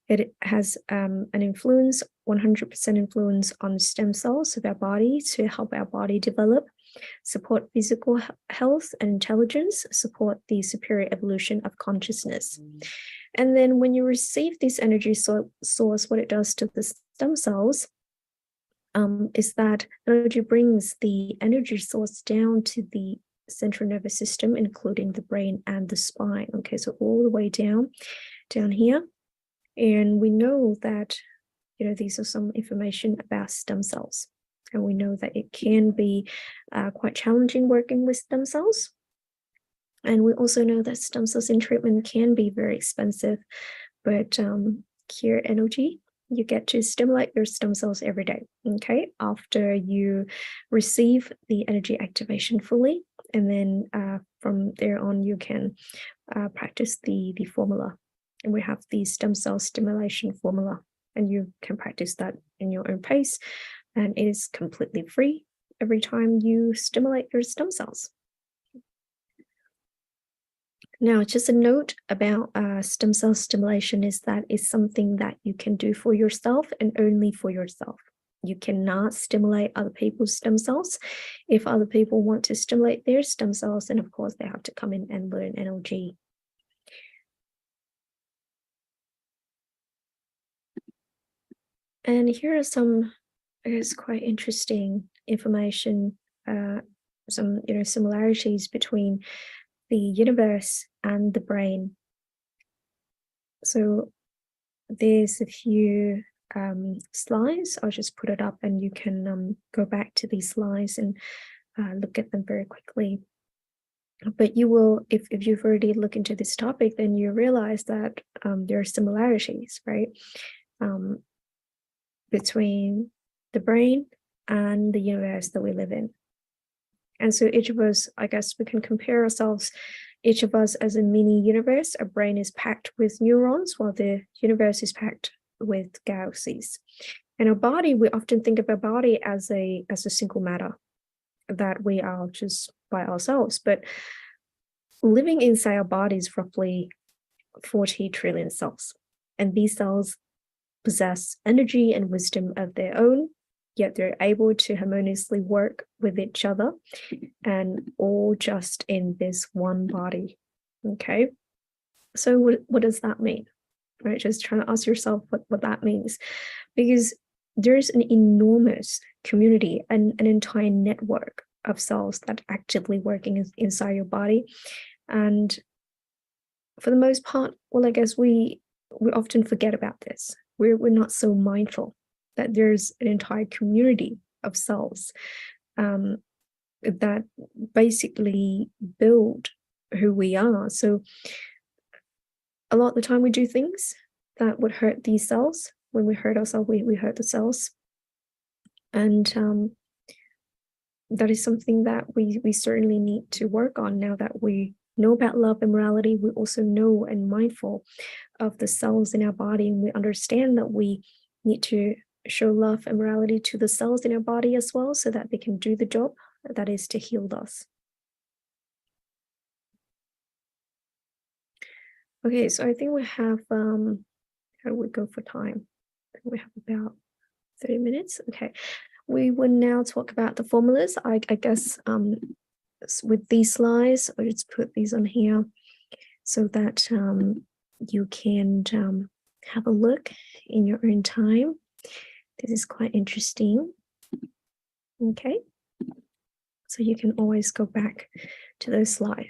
It has an influence, 100% influence on stem cells of our body to help our body develop, support physical health and intelligence, support the superior evolution of consciousness. And then when you receive this energy source, what it does to the stem cells is that energy brings the energy source down to the central nervous system, including the brain and the spine. Okay, so all the way down here. And we know that, these are some information about stem cells. And we know that it can be quite challenging working with stem cells. And we also know that stem cells in treatment can be very expensive, but here energy, you get to stimulate your stem cells every day, okay? After you receive the energy activation fully, and then from there on, you can practice the formula. And we have the stem cell stimulation formula, and you can practice that in your own pace, and it is completely free every time you stimulate your stem cells. Now, just a note about stem cell stimulation is that it's something that you can do for yourself and only for yourself. You cannot stimulate other people's stem cells. If other people want to stimulate their stem cells, then of course they have to come in and learn NLG. And here are some, I guess, quite interesting information, some similarities between the universe and the brain. So there's a few slides. I'll just put it up and you can go back to these slides and look at them very quickly. But you will, if you've already looked into this topic, then you realize that there are similarities, right? Between the brain and the universe that we live in. And so each of us, I guess we can compare ourselves, each of us as a mini universe. Our brain is packed with neurons while the universe is packed with galaxies. And our body, we often think of our body as a single matter, that we are just by ourselves. But living inside our body is roughly 40 trillion cells. And these cells possess energy and wisdom of their own, yet they're able to harmoniously work with each other, and all just in this one body. Okay, so what does that mean? Right, just trying to ask yourself what that means, because there's an enormous community and an entire network of cells that are actively working inside your body. And for the most part, well, I guess we often forget about this. We're not so mindful that there's an entire community of cells that basically build who we are. So a lot of the time we do things that would hurt these cells. When we hurt ourselves, we hurt the cells. And that is something that we certainly need to work on. Now that we know about love and morality, we also know and mindful of the cells in our body, and we understand that we need to show love and morality to the cells in our body as well, so that they can do the job that is to heal us. Okay, so I think we have, how do we go for time? I think we have about 30 minutes. Okay, we will now talk about the formulas. I guess with these slides, I'll just put these on here so that you can have a look in your own time. This is quite interesting. Okay, so you can always go back to those slides.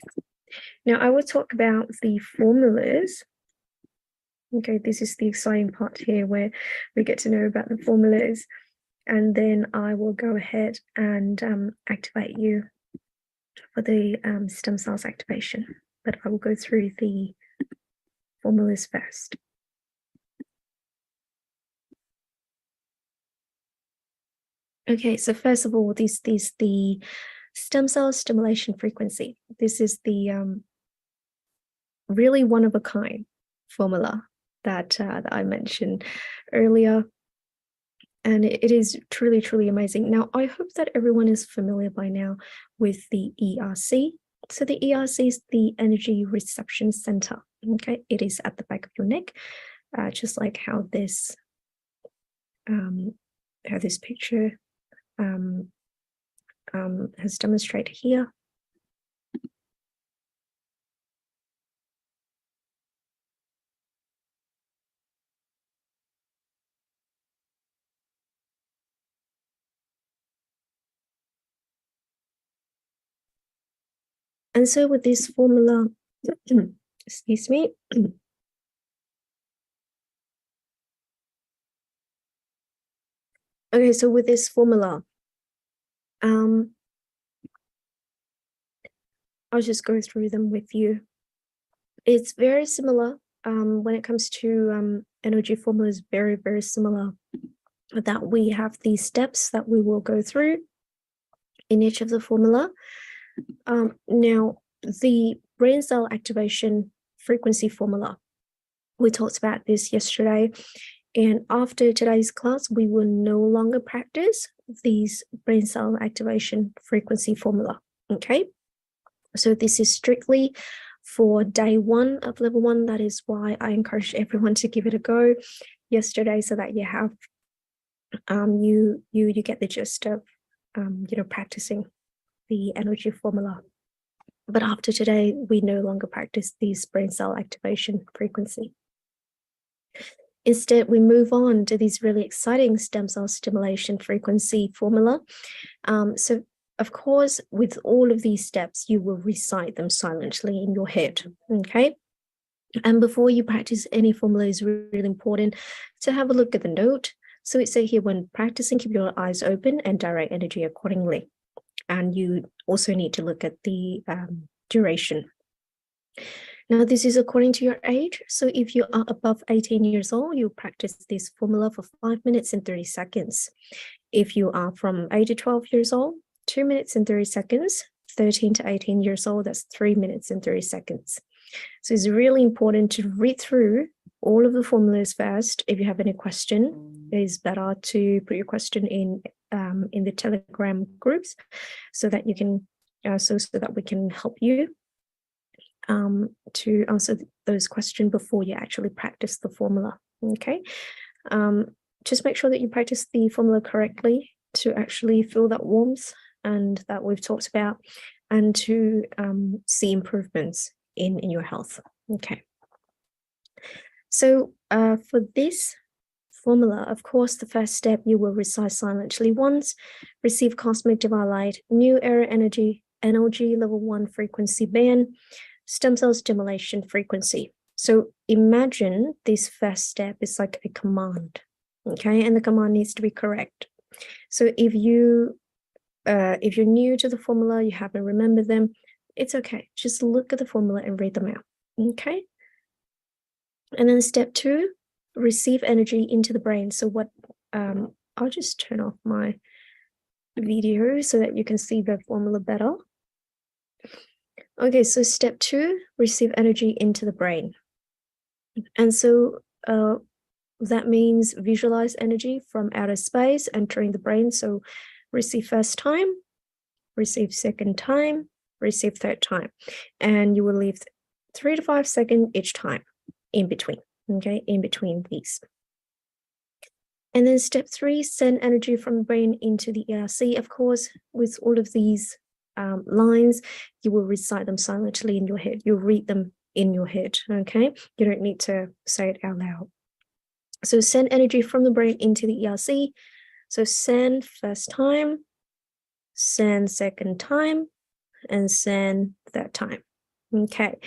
Now I will talk about the formulas. Okay, this is the exciting part here where we get to know about the formulas, and then I will go ahead and activate you for the stem cells activation. But I will go through the formulas first. Okay, so first of all, this is the stem cell stimulation frequency. This is the really one of a kind formula that I mentioned earlier. And it is truly, truly amazing. Now, I hope that everyone is familiar by now with the ERC. So the ERC is the Energy Reception Center. Okay, it is at the back of your neck, just like how this picture has demonstrated here. And so with this formula, excuse me. Okay, so with this formula, I'll just go through them with you. It's very similar when it comes to energy formulas, very, very similar, that we have these steps that we will go through in each of the formula. Now, the brain cell activation frequency formula, we talked about this yesterday. And after today's class, we will no longer practice these brain cell activation frequency formula. Okay, so this is strictly for day one of level 1. That is why I encourage everyone to give it a go yesterday, so that you have you get the gist of practicing the energy formula. But after today, we no longer practice these brain cell activation frequency. Instead, we move on to these really exciting stem cell stimulation frequency formula. So, of course, with all of these steps, you will recite them silently in your head, okay? And before you practice any formula, it's really important to have a look at the note. So it says here, when practicing, keep your eyes open and direct energy accordingly. And you also need to look at the duration. Now, this is according to your age. So if you are above 18 years old, you practice this formula for 5 minutes and 30 seconds. If you are from 8 to 12 years old, 2 minutes and 30 seconds. 13 to 18 years old, that's 3 minutes and 30 seconds. So it's really important to read through all of the formulas first. If you have any question, it is better to put your question in the Telegram groups, so that you can so that we can help you to answer those questions before you actually practice the formula. Okay, just make sure that you practice the formula correctly to actually feel that warmth and that we've talked about, and to see improvements in your health. Okay, so for this formula, of course, the first step, you will recite silently once, receive cosmic divine light, new era energy level 1 frequency band, stem cell stimulation frequency. So imagine this first step is like a command, okay? And the command needs to be correct. So if you're new to the formula, you haven't remembered them, it's okay. Just look at the formula and read them out, okay? And then step 2, receive energy into the brain. So what, I'll just turn off my video so that you can see the formula better. Okay, so step 2, receive energy into the brain. And so that means visualize energy from outer space entering the brain. So receive first time, receive second time, receive third time. And you will leave 3 to 5 seconds each time in between, okay, in between these. And then step 3, send energy from the brain into the ERC. Of course, with all of these lines, you will recite them silently in your head. You'll read them in your head, okay? You don't need to say it out loud. So send energy from the brain into the ERC. So send first time, send second time, and send third time. Okay.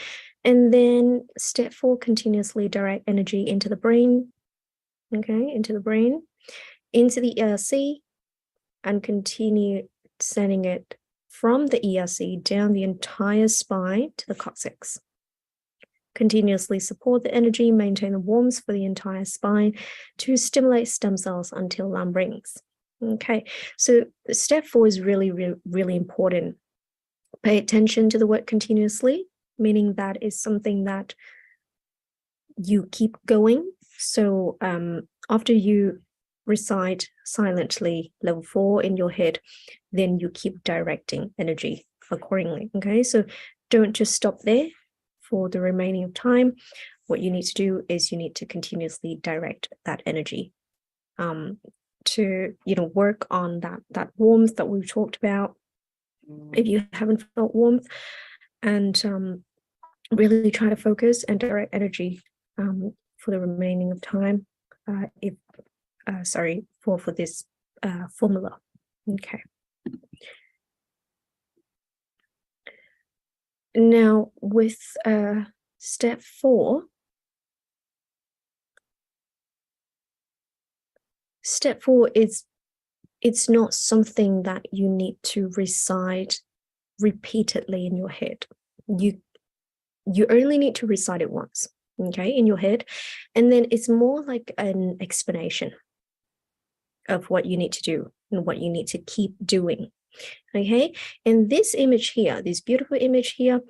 And then step 4, continuously direct energy into the brain. Okay, into the brain, into the ERC, and continue sending it from the ERC down the entire spine to the coccyx. Continuously support the energy, maintain the warmth for the entire spine to stimulate stem cells until alarm rings. Okay, so step 4 is really, really, really important. Pay attention to the word continuously, meaning that is something that you keep going. So after you recite silently level 4 in your head, then you keep directing energy accordingly. Okay, so don't just stop there for the remaining of time. What you need to do is you need to continuously direct that energy to work on that warmth that we've talked about. If you haven't felt warmth, and really try to focus and direct energy for the remaining of time for this formula. Okay. Now with step 4, it's not something that you need to recite repeatedly in your head. You only need to recite it once, okay, in your head, and then it's more like an explanation of what you need to do and what you need to keep doing. Okay, and this image here, this beautiful image here,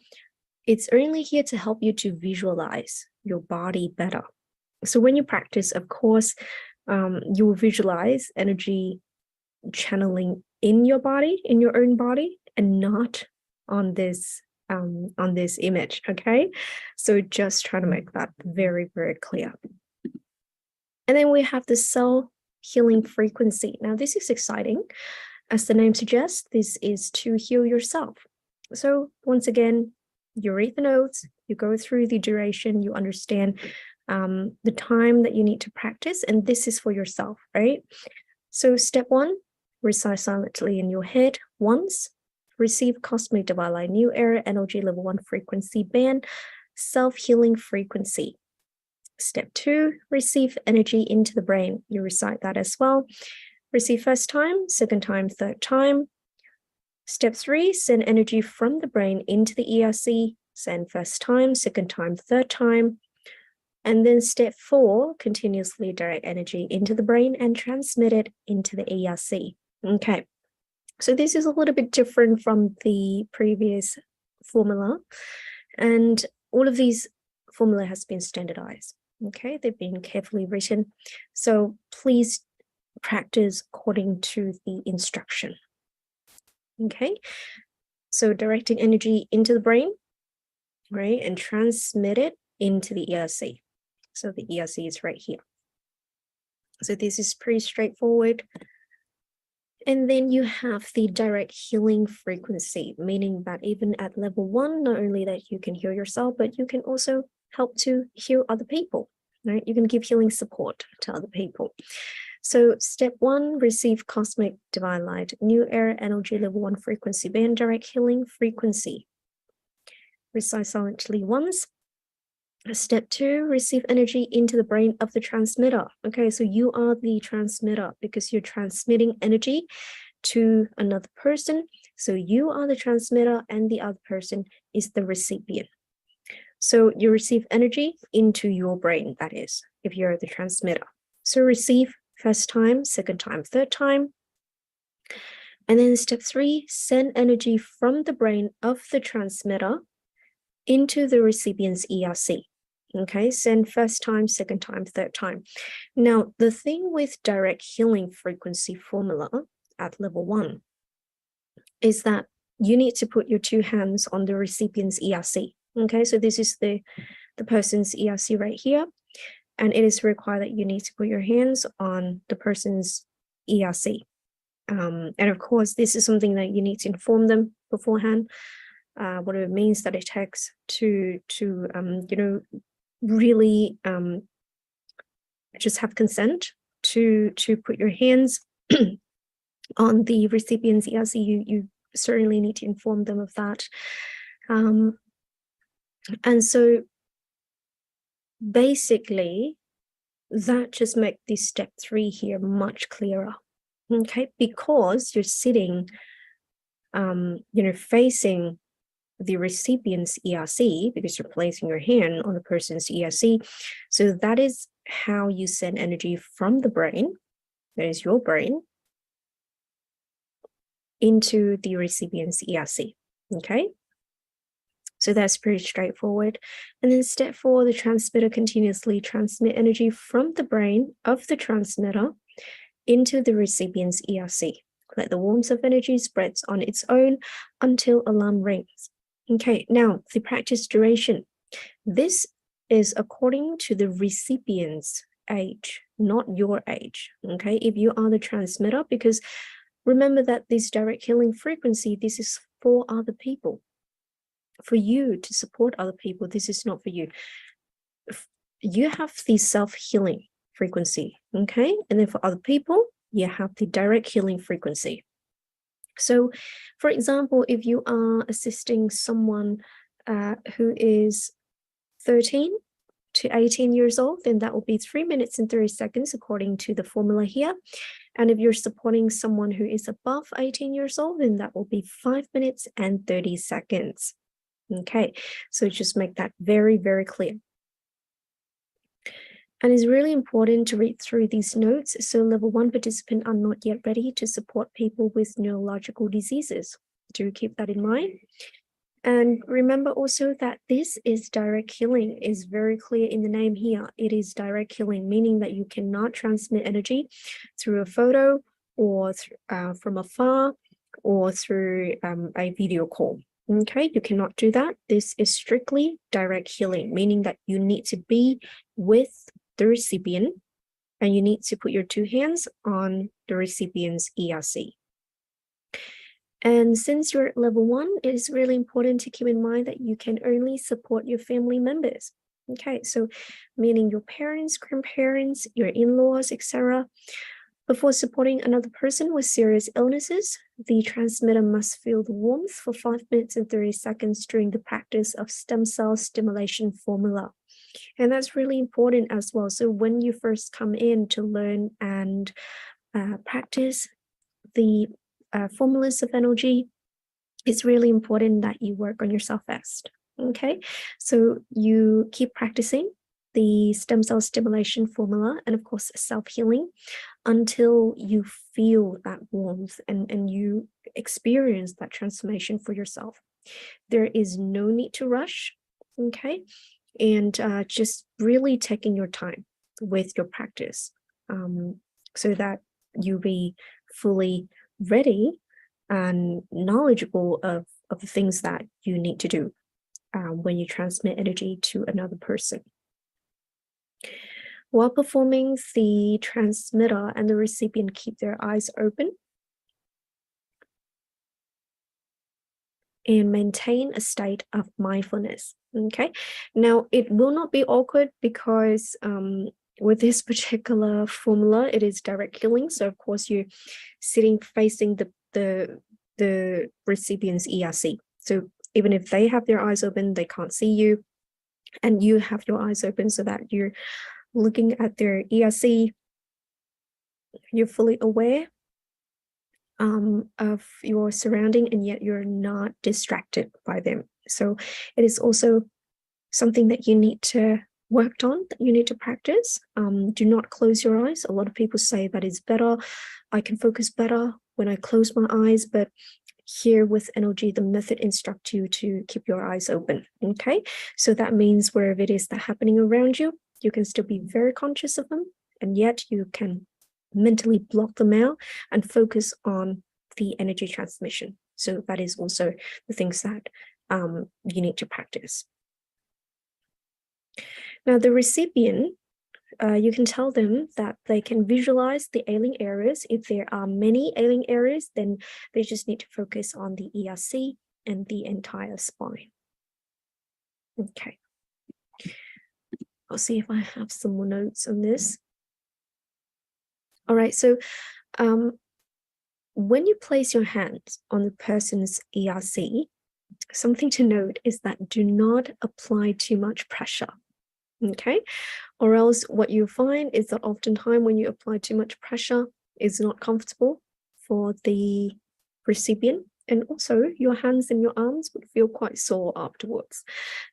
it's only here to help you to visualize your body better. So when you practice, of course, you will visualize energy channeling in your body, in your own body, and not on this image. Okay, so just trying to make that very, very clear. And then we have the cell healing frequency. Now this is exciting. As the name suggests, this is to heal yourself. So once again, you read the notes, you go through the duration, you understand the time that you need to practice, and this is for yourself, right? So step 1, recite silently in your head once, receive cosmic divine light, new era energy level 1 frequency band, self-healing frequency. Step 2, receive energy into the brain. You recite that as well. Receive first time, second time, third time. Step 3, send energy from the brain into the ERC. Send first time, second time, third time. And then step 4, continuously direct energy into the brain and transmit it into the ERC. Okay, so this is a little bit different from the previous formula. And all of these formula has been standardized. Okay, they've been carefully written. So please practice according to the instruction. Okay, so directing energy into the brain, right, and transmit it into the ERC. So the ERC is right here. So this is pretty straightforward. And then you have the direct healing frequency, meaning that even at level 1, not only that you can heal yourself, but you can also help to heal other people, right? You can give healing support to other people. So step 1, receive cosmic divine light, new era energy level 1 frequency band, direct healing frequency. Recite silently once. Step 2, receive energy into the brain of the transmitter. Okay, so you are the transmitter because you're transmitting energy to another person. So you are the transmitter and the other person is the recipient. So you receive energy into your brain, that is, if you're the transmitter. So receive first time, second time, third time. And then step 3, send energy from the brain of the transmitter into the recipient's ERC. Okay, send first time, second time, third time. Now, the thing with direct healing frequency formula at level 1 is that you need to put your two hands on the recipient's ERC. Okay, so this is the person's ERC right here. And it is required that you need to put your hands on the person's ERC. And of course, this is something that you need to inform them beforehand, what it means that it takes to really just have consent to put your hands on the recipient's ERC. You certainly need to inform them of that. And so basically, that just makes this step 3 here much clearer. Okay, because you're sitting, facing the recipient's ERC, because you're placing your hand on the person's ERC. So that is how you send energy from the brain, that is your brain, into the recipient's ERC. Okay, so that's pretty straightforward. And then step 4, the transmitter continuously transmit energy from the brain of the transmitter into the recipient's ERC. Let the warmth of energy spreads on its own until alarm rings. Okay, now the practice duration. This is according to the recipient's age, not your age. Okay, if you are the transmitter, because remember that this direct healing frequency, this is for other people. For you to support other people, this is not for you. You have the self-healing frequency, okay? And then for other people, you have the direct healing frequency. So, for example, if you are assisting someone who is 13 to 18 years old, then that will be 3 minutes and 30 seconds according to the formula here. And if you're supporting someone who is above 18 years old, then that will be 5 minutes and 30 seconds. Okay, so just make that very, very clear. And it's really important to read through these notes. So level 1 participants are not yet ready to support people with neurological diseases. Do keep that in mind. And remember also that this is direct healing, is very clear in the name here. It is direct healing, meaning that you cannot transmit energy through a photo or from afar or through a video call. Okay, you cannot do that. This is strictly direct healing, meaning that you need to be with the recipient and you need to put your two hands on the recipient's ERC. And since you're at level 1, it is really important to keep in mind that you can only support your family members. Okay, so meaning your parents, grandparents, your in-laws, etc. Before supporting another person with serious illnesses, the transmitter must feel the warmth for 5 minutes and 30 seconds during the practice of stem cell stimulation formula. And that's really important as well. So when you first come in to learn and practice the formulas of energy, it's really important that you work on yourself first. Okay, so you keep practicing the stem cell stimulation formula and of course self-healing until you feel that warmth and you experience that transformation for yourself. There is no need to rush, okay? And just really taking your time with your practice so that you be fully ready and knowledgeable of the things that you need to do when you transmit energy to another person. While performing, the transmitter and the recipient keep their eyes open and maintain a state of mindfulness. Okay, now it will not be awkward because with this particular formula, it is direct healing. So of course you're sitting facing the recipient's ERC. So even if they have their eyes open, they can't see you, and you have your eyes open so that you're looking at their ERC. You're fully aware of your surrounding, and yet you're not distracted by them. So it is also something that you need to work on, that you need to practice. Do not close your eyes. A lot of people say that it's better. I can focus better when I close my eyes, but here with NLG, the method instructs you to keep your eyes open. Okay, so that means wherever it is that happening around you, you can still be very conscious of them, and yet you can mentally block them out and focus on the energy transmission. So that is also the things that you need to practice. Now, the recipient, you can tell them that they can visualize the ailing areas. If there are many ailing areas, then they just need to focus on the ERC and the entire spine. Okay. I'll see if I have some more notes on this. All right, so when you place your hands on the person's ERC, something to note is that do not apply too much pressure, okay? Or else what you find is that oftentimes when you apply too much pressure, it's not comfortable for the recipient. And also your hands and your arms would feel quite sore afterwards.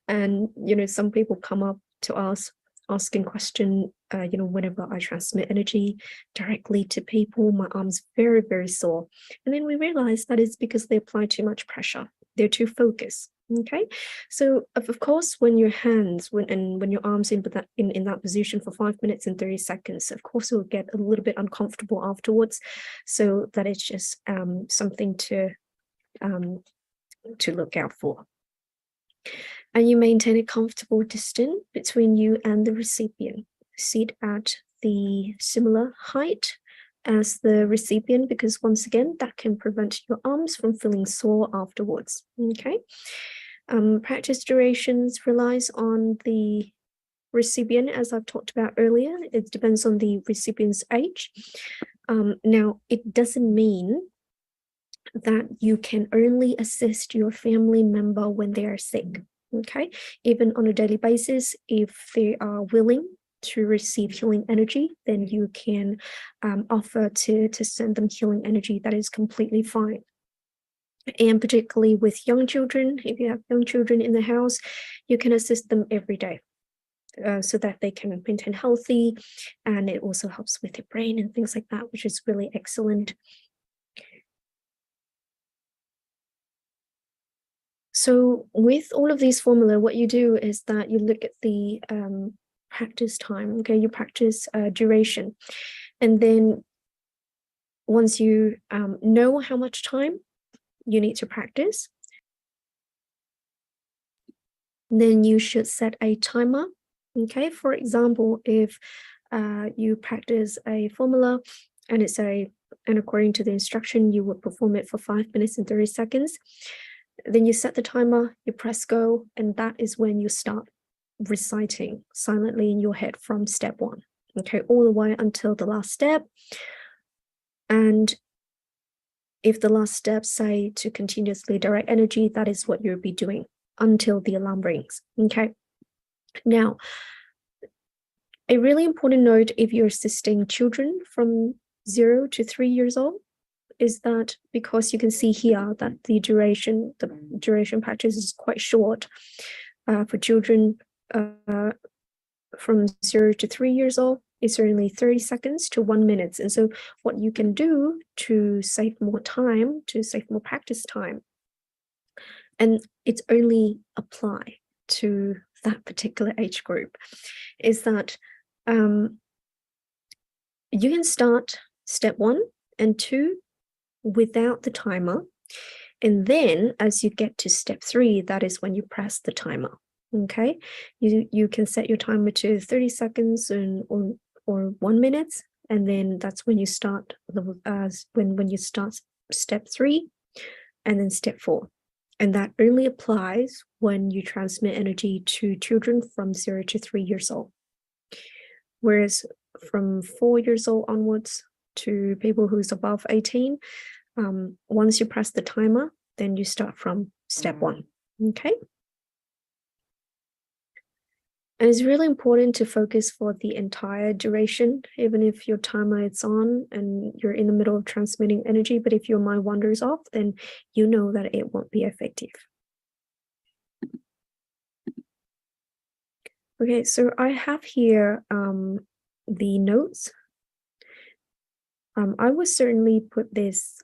And, some people come up to us asking question, whenever I transmit energy directly to people, my arms very, very sore. And then we realize that it's because they apply too much pressure. They're too focused. Okay, so of course, when your hands, when your arms in that position for 5 minutes and 30 seconds, of course, it will get a little bit uncomfortable afterwards. So that is just something to look out for. And you maintain a comfortable distance between you and the recipient. Sit at the similar height as the recipient, because once again, that can prevent your arms from feeling sore afterwards. Okay. Practice durations relies on the recipient, as I've talked about earlier. It depends on the recipient's age. Now, it doesn't mean that you can only assist your family member when they are sick. Okay, even on a daily basis, if they are willing to receive healing energy, then you can offer to send them healing energy. That is completely fine. And particularly with young children, if you have young children in the house, you can assist them every day so that they can maintain healthy, and it also helps with the brain and things like that, which is really excellent. So with all of these formula, what you do is that you look at the practice time, okay? You practice duration. And then once you know how much time you need to practice, then you should set a timer, okay? For example, if you practice a formula and and according to the instruction, you would perform it for 5 minutes and 30 seconds. Then you set the timer, you press go, and that is when you start reciting silently in your head from step 1, okay, all the way until the last step. And if the last step say to continuously direct energy, that is what you'll be doing until the alarm rings, okay? Now, a really important note if you're assisting children from 0 to 3 years old is that, because you can see here that the duration practice is quite short for children from 0 to 3 years old. It's only 30 seconds to 1 minute. And so what you can do to save more time, to save more practice time, and it's only apply to that particular age group, is that you can start step 1 and 2 without the timer. And then as you get to step 3, that is when you press the timer. Okay, you can set your timer to 30 seconds or 1 minute, and then that's when you start when you start step 3 and then step 4. And that only applies when you transmit energy to children from 0 to 3 years old. Whereas from 4 years old onwards to people who's above 18, once you press the timer, then you start from step 1. Okay. And it's really important to focus for the entire duration, even if your timer is on and you're in the middle of transmitting energy. But if your mind wanders off, then you know that it won't be effective. Okay, so I have here the notes. I will certainly put this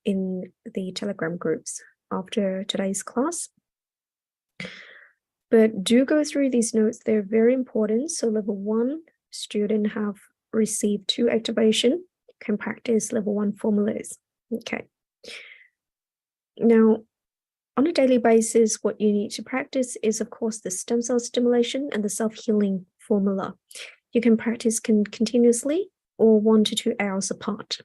in the Telegram groups after today's class. But do go through these notes. They're very important. So level 1 student have received 2 activation, can practice level 1 formulas. Okay. Now, on a daily basis, what you need to practice is, of course, the stem cell stimulation and the self-healing formula. You can practice continuously or 1 to 2 hours apart.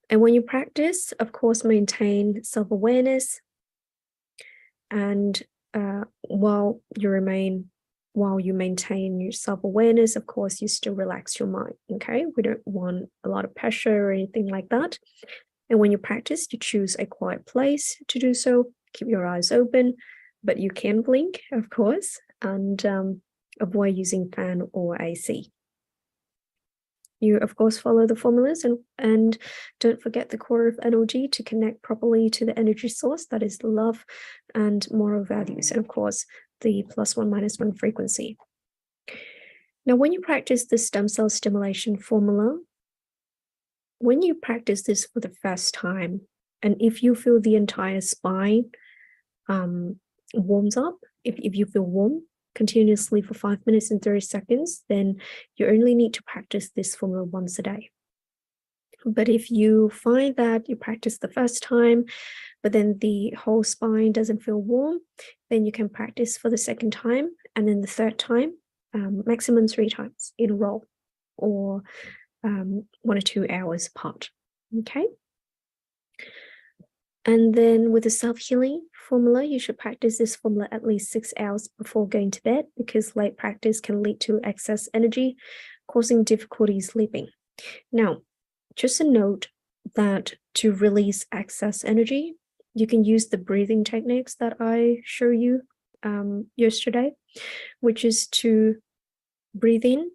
And when you practice, of course, maintain self-awareness. And while you maintain your self-awareness, of course, you still relax your mind, okay? We don't want a lot of pressure or anything like that. And when you practice, you choose a quiet place to do so. Keep your eyes open, but you can blink, of course, and avoid using fan or AC. You, of course, follow the formulas and don't forget the core of energy to connect properly to the energy source, that is love and moral values, and of course, the +1 -1 frequency. Now, when you practice the stem cell stimulation formula, when you practice this for the first time, and if you feel the entire spine warms up, if you feel warm continuously for 5 minutes and 30 seconds, then you only need to practice this formula once a day. But if you find that you practice the first time, but then the whole spine doesn't feel warm, then you can practice for the second time, and then the third time, maximum 3 times in a row, or 1 or 2 hours apart, okay? And then with the self-healing formula, you should practice this formula at least 6 hours before going to bed, because late practice can lead to excess energy, causing difficulty sleeping. Now, just a note that to release excess energy, you can use the breathing techniques that I showed you yesterday, which is to breathe in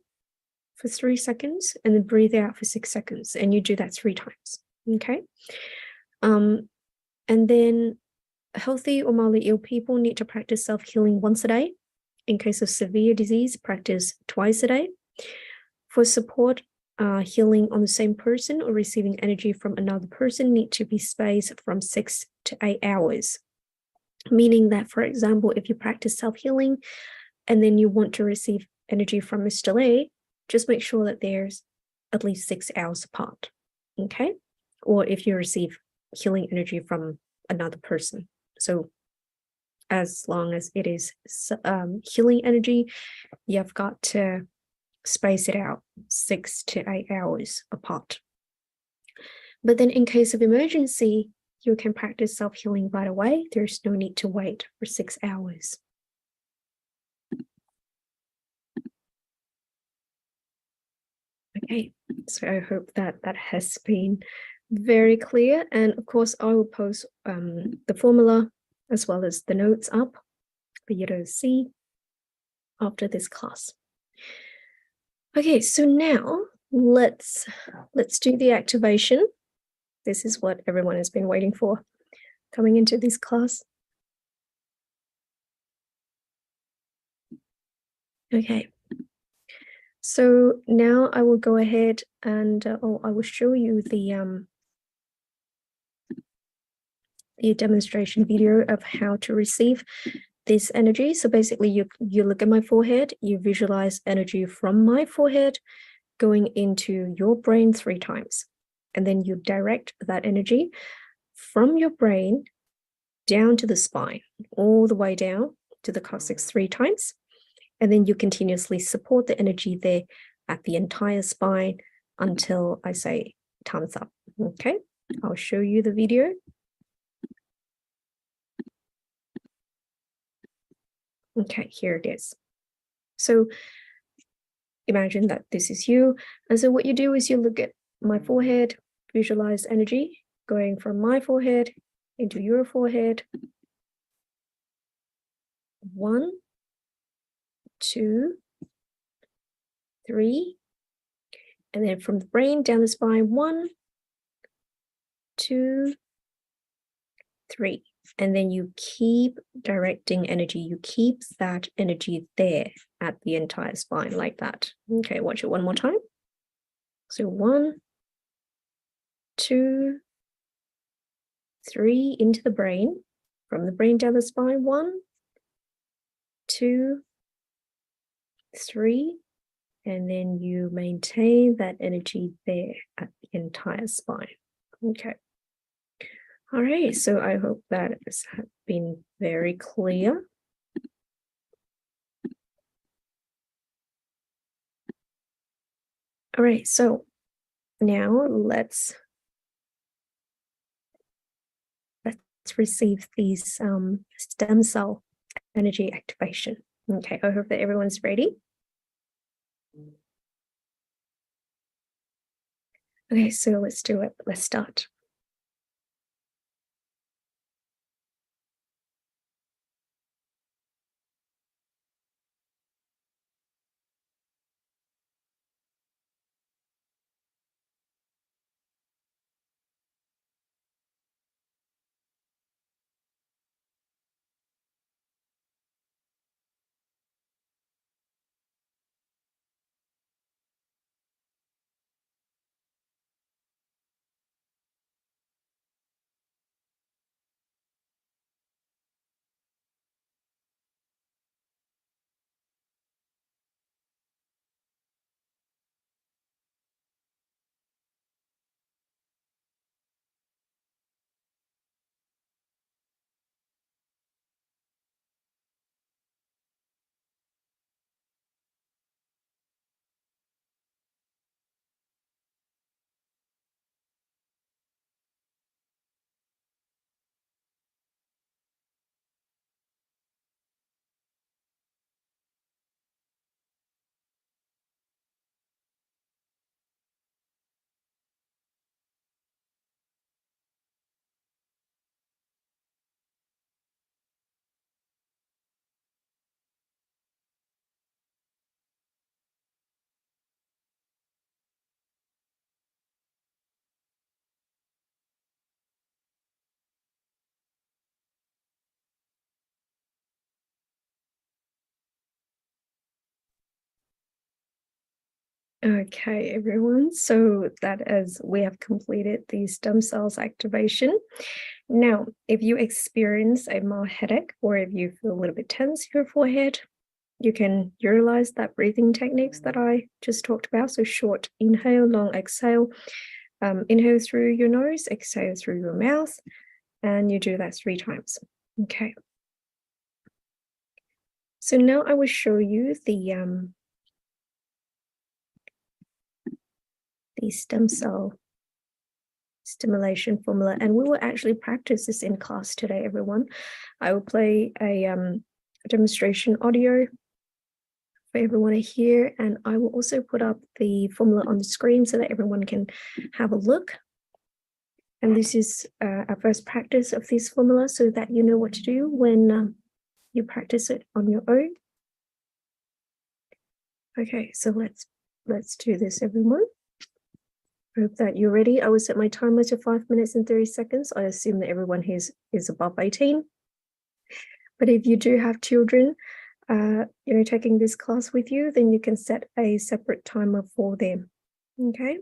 for 3 seconds and then breathe out for 6 seconds. And you do that 3 times, okay? And then healthy or mildly ill people need to practice self-healing once a day. In case of severe disease, practice twice a day. For support, healing on the same person or receiving energy from another person need to be spaced from 6 to 8 hours. Meaning that, for example, if you practice self-healing and then you want to receive energy from Mr. A, just make sure that there's at least 6 hours apart, okay? Or if you receive healing energy from another person. So as long as it is healing energy, you've got to space it out 6 to 8 hours apart. But then in case of emergency, you can practice self-healing right away. There's no need to wait for 6 hours. Okay, so I hope that that has been very clear. And of course, I will post the formula as well as the notes up for you to see after this class. Okay, so now let's do the activation. This is what everyone has been waiting for coming into this class. Okay. So now I will go ahead and I will show you the demonstration video of how to receive this energy. So basically you look at my forehead, you visualize energy from my forehead going into your brain 3 times. And then you direct that energy from your brain down to the spine, all the way down to the coccyx 3 times. And then you continuously support the energy there at the entire spine until I say thumbs up. Okay, I'll show you the video. Okay, here it is. So imagine that this is you. And so what you do is you look at my forehead, visualize energy going from my forehead into your forehead. 1, 2, 3, and then from the brain down the spine, 1, 2, 3. And then you keep directing energy. You keep that energy there at the entire spine like that. Okay, watch it one more time. So 1, 2, 3 into the brain. From the brain down the spine, 1, 2, 3. And then you maintain that energy there at the entire spine. Okay. All right, so I hope that has been very clear. All right, so now let's receive these stem cell energy activation. Okay, I hope that everyone's ready. Okay, so let's do it. Let's start. Okay, everyone. So that is, we have completed the stem cells activation. Now, if you experience a mild headache or if you feel a little bit tense in your forehead, you can utilize that breathing techniques that I just talked about. So short inhale, long exhale. Inhale through your nose, exhale through your mouth, and you do that 3 times. Okay. So now I will show you the stem cell stimulation formula, and we will actually practice this in class today, everyone. I will play a demonstration audio for everyone to hear, and I will also put up the formula on the screen so that everyone can have a look. And this is our first practice of this formula so that you know what to do when you practice it on your own. Okay, so let's do this, everyone. I hope that you're ready. I will set my timer to 5 minutes and 30 seconds. I assume that everyone here is above 18. But if you do have children, taking this class with you, then you can set a separate timer for them. Okay.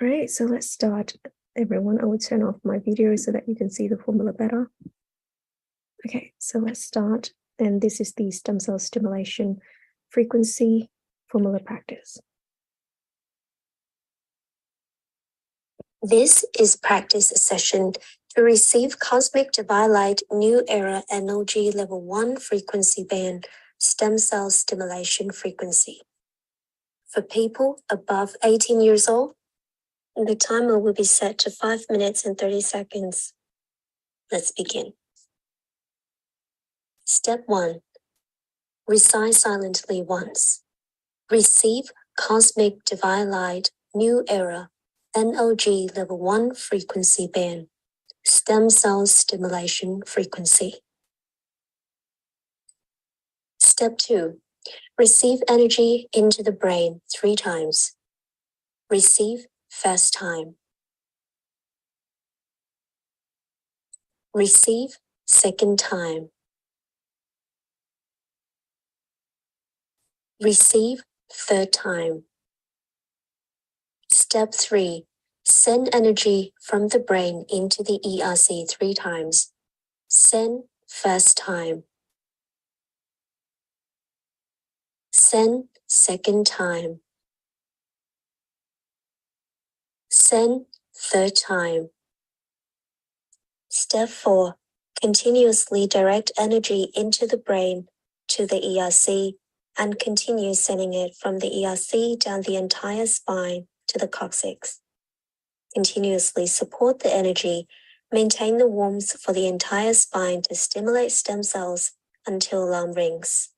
All right, so let's start, everyone. I will turn off my video so that you can see the formula better. Okay, so let's start. And this is the stem cell stimulation frequency formula practice. This is practice session to receive Cosmic Divine Light New Era NOG Level 1 frequency band stem cell stimulation frequency. For people above 18 years old, the timer will be set to 5 minutes and 30 seconds. Let's begin. Step 1. Recite silently once. Receive Cosmic Divine Light New Era NOG Level 1 frequency band stem cell stimulation frequency. Step 2. Receive energy into the brain 3 times. Receive first time. Receive second time. Receive third time. Step 3. Send energy from the brain into the ERC 3 times. Send first time. Send second time. Send third time. Step 4. Continuously direct energy into the brain to the ERC and continue sending it from the ERC down the entire spine to the coccyx. Continuously support the energy, maintain the warmth for the entire spine to stimulate stem cells until alarm rings.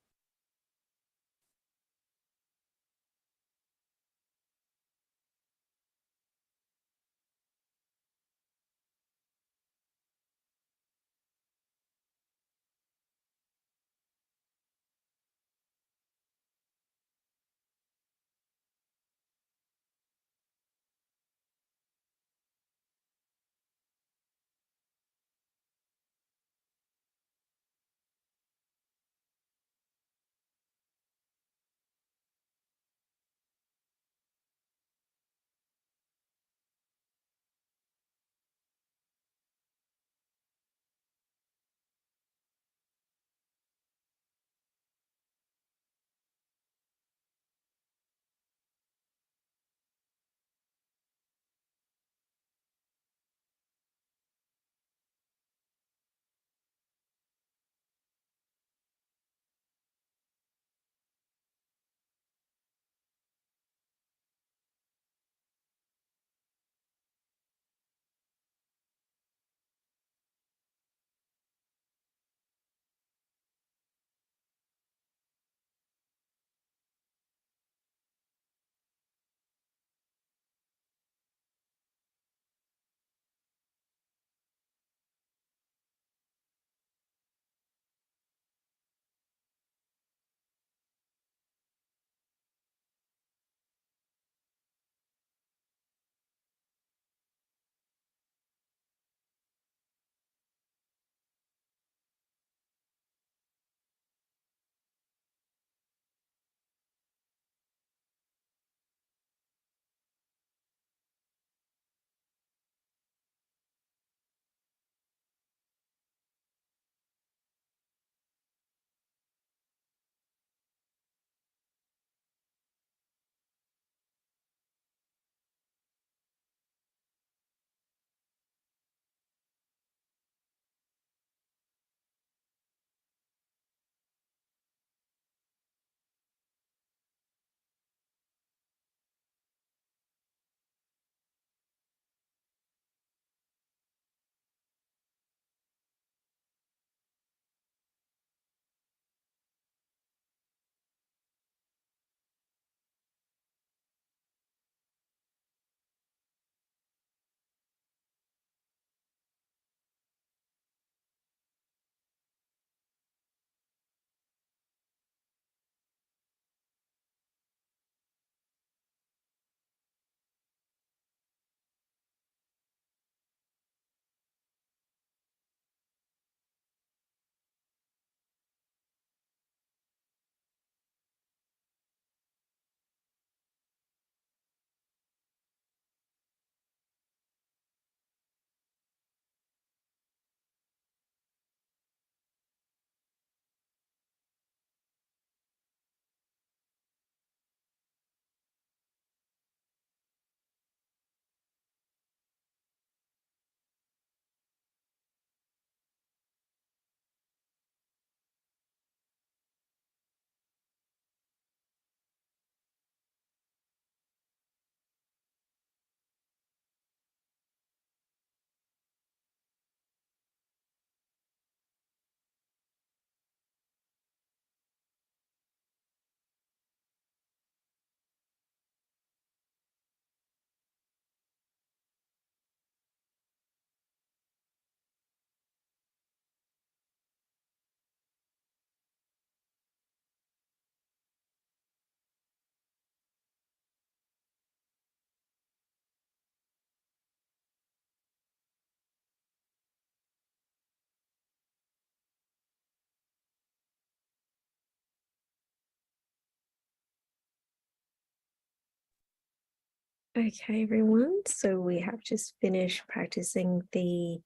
Okay, everyone, so we have just finished practicing the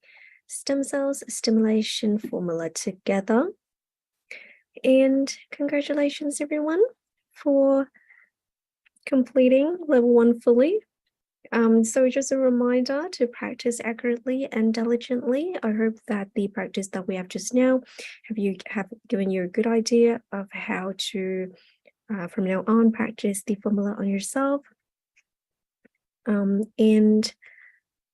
stem cells stimulation formula together. And congratulations, everyone, for completing level 1 fully. So just a reminder to practice accurately and diligently. I hope that the practice that we have just now have given you a good idea of how to, from now on, practice the formula on yourself. And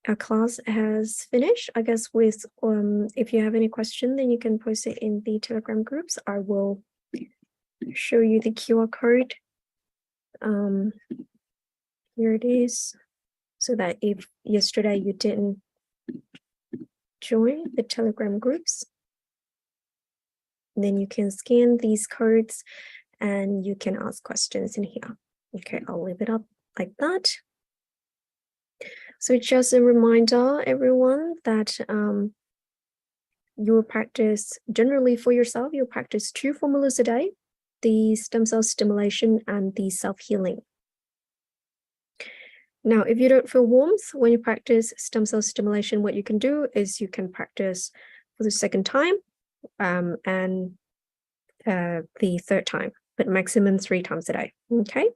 our class has finished. I guess with if you have any question, then you can post it in the Telegram groups. I will show you the QR code. Here it is, so that if yesterday you didn't join the Telegram groups, then you can scan these codes and you can ask questions in here. Okay, I'll leave it up like that. So just a reminder, everyone, that you will practice generally for yourself, you'll practice 2 formulas a day, the stem cell stimulation and the self-healing. Now, if you don't feel warmth when you practice stem cell stimulation, what you can do is you can practice for the second time and the third time, but maximum 3 times a day, okay?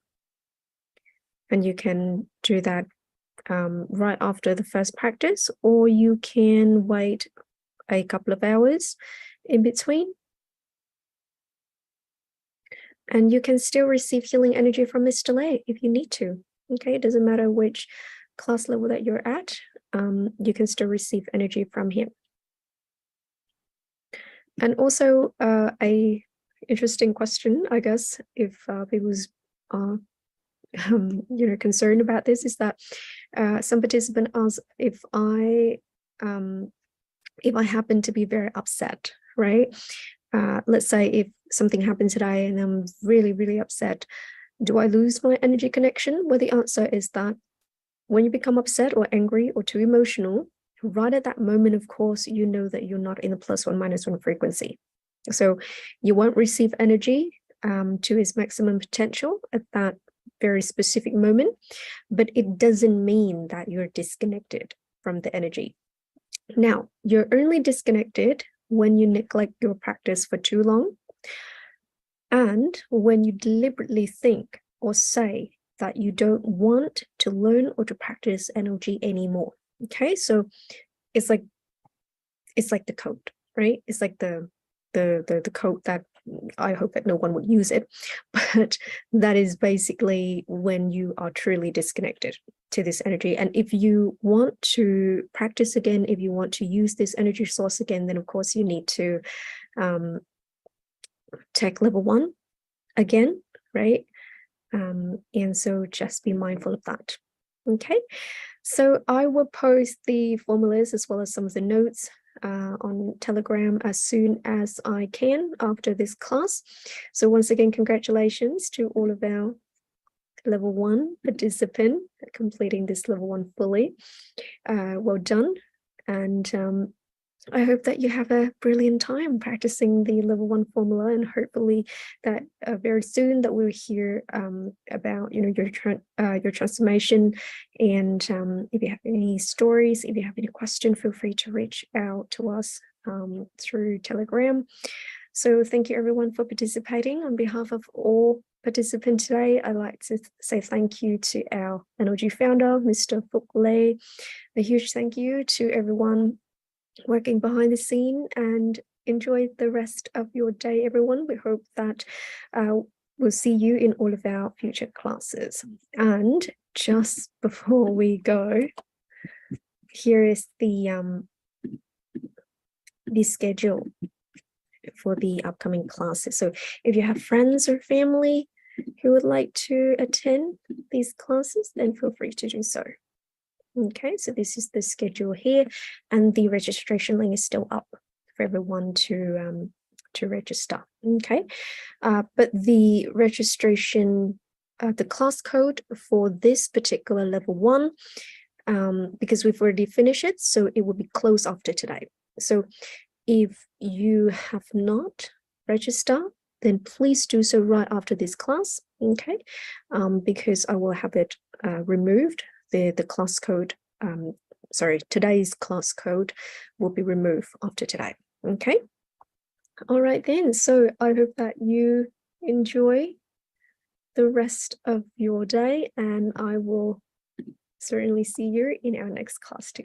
And you can do that right after the first practice, or you can wait a couple of hours in between. And you can still receive healing energy from Mr. Lei if you need to. Okay, it doesn't matter which class level that you're at, you can still receive energy from him. And also a interesting question, I guess, if people's concerned about this, is that some participant asked if I happen to be very upset, right? Let's say if something happened today and I'm really, really upset, do I lose my energy connection? Well, the answer is that when you become upset or angry or too emotional, right at that moment, of course, you know that you're not in the +1, -1 frequency. So you won't receive energy to its maximum potential at that very specific moment, but it doesn't mean that you're disconnected from the energy. Now, you're only disconnected when you neglect your practice for too long, and when you deliberately think or say that you don't want to learn or to practice NLG anymore. Okay, so it's like the code, right? It's like the code that I hope that no one would use it, but that is basically when you are truly disconnected to this energy. And if you want to practice again, if you want to use this energy source again, then of course you need to take level 1 again, right? And so just be mindful of that. Okay, so I will post the formulas as well as some of the notes on Telegram as soon as I can after this class. So once again, congratulations to all of our level 1 participant completing this level 1 fully. Well done. And I hope that you have a brilliant time practicing the level 1 formula, and hopefully that very soon that we'll hear about your transformation. And if you have any stories, if you have any question, feel free to reach out to us through Telegram. So thank you everyone for participating. On behalf of all participants today, I'd like to say thank you to our NLG founder, Mr. Phuc Lei. A huge thank you to everyone working behind the scene, and enjoy the rest of your day, everyone. We hope that we'll see you in all of our future classes. And just before we go, here is the schedule for the upcoming classes. So if you have friends or family who would like to attend these classes, then feel free to do so. Okay, so this is the schedule here, and the registration link is still up for everyone to register. Okay, but the registration, the class code for this particular level 1, because we've already finished it, so it will be closed after today. So if you have not registered, then please do so right after this class. Okay, because I will have it removed. The class code, today's class code will be removed after today. Okay. All right then. So I hope that you enjoy the rest of your day, and I will certainly see you in our next class together.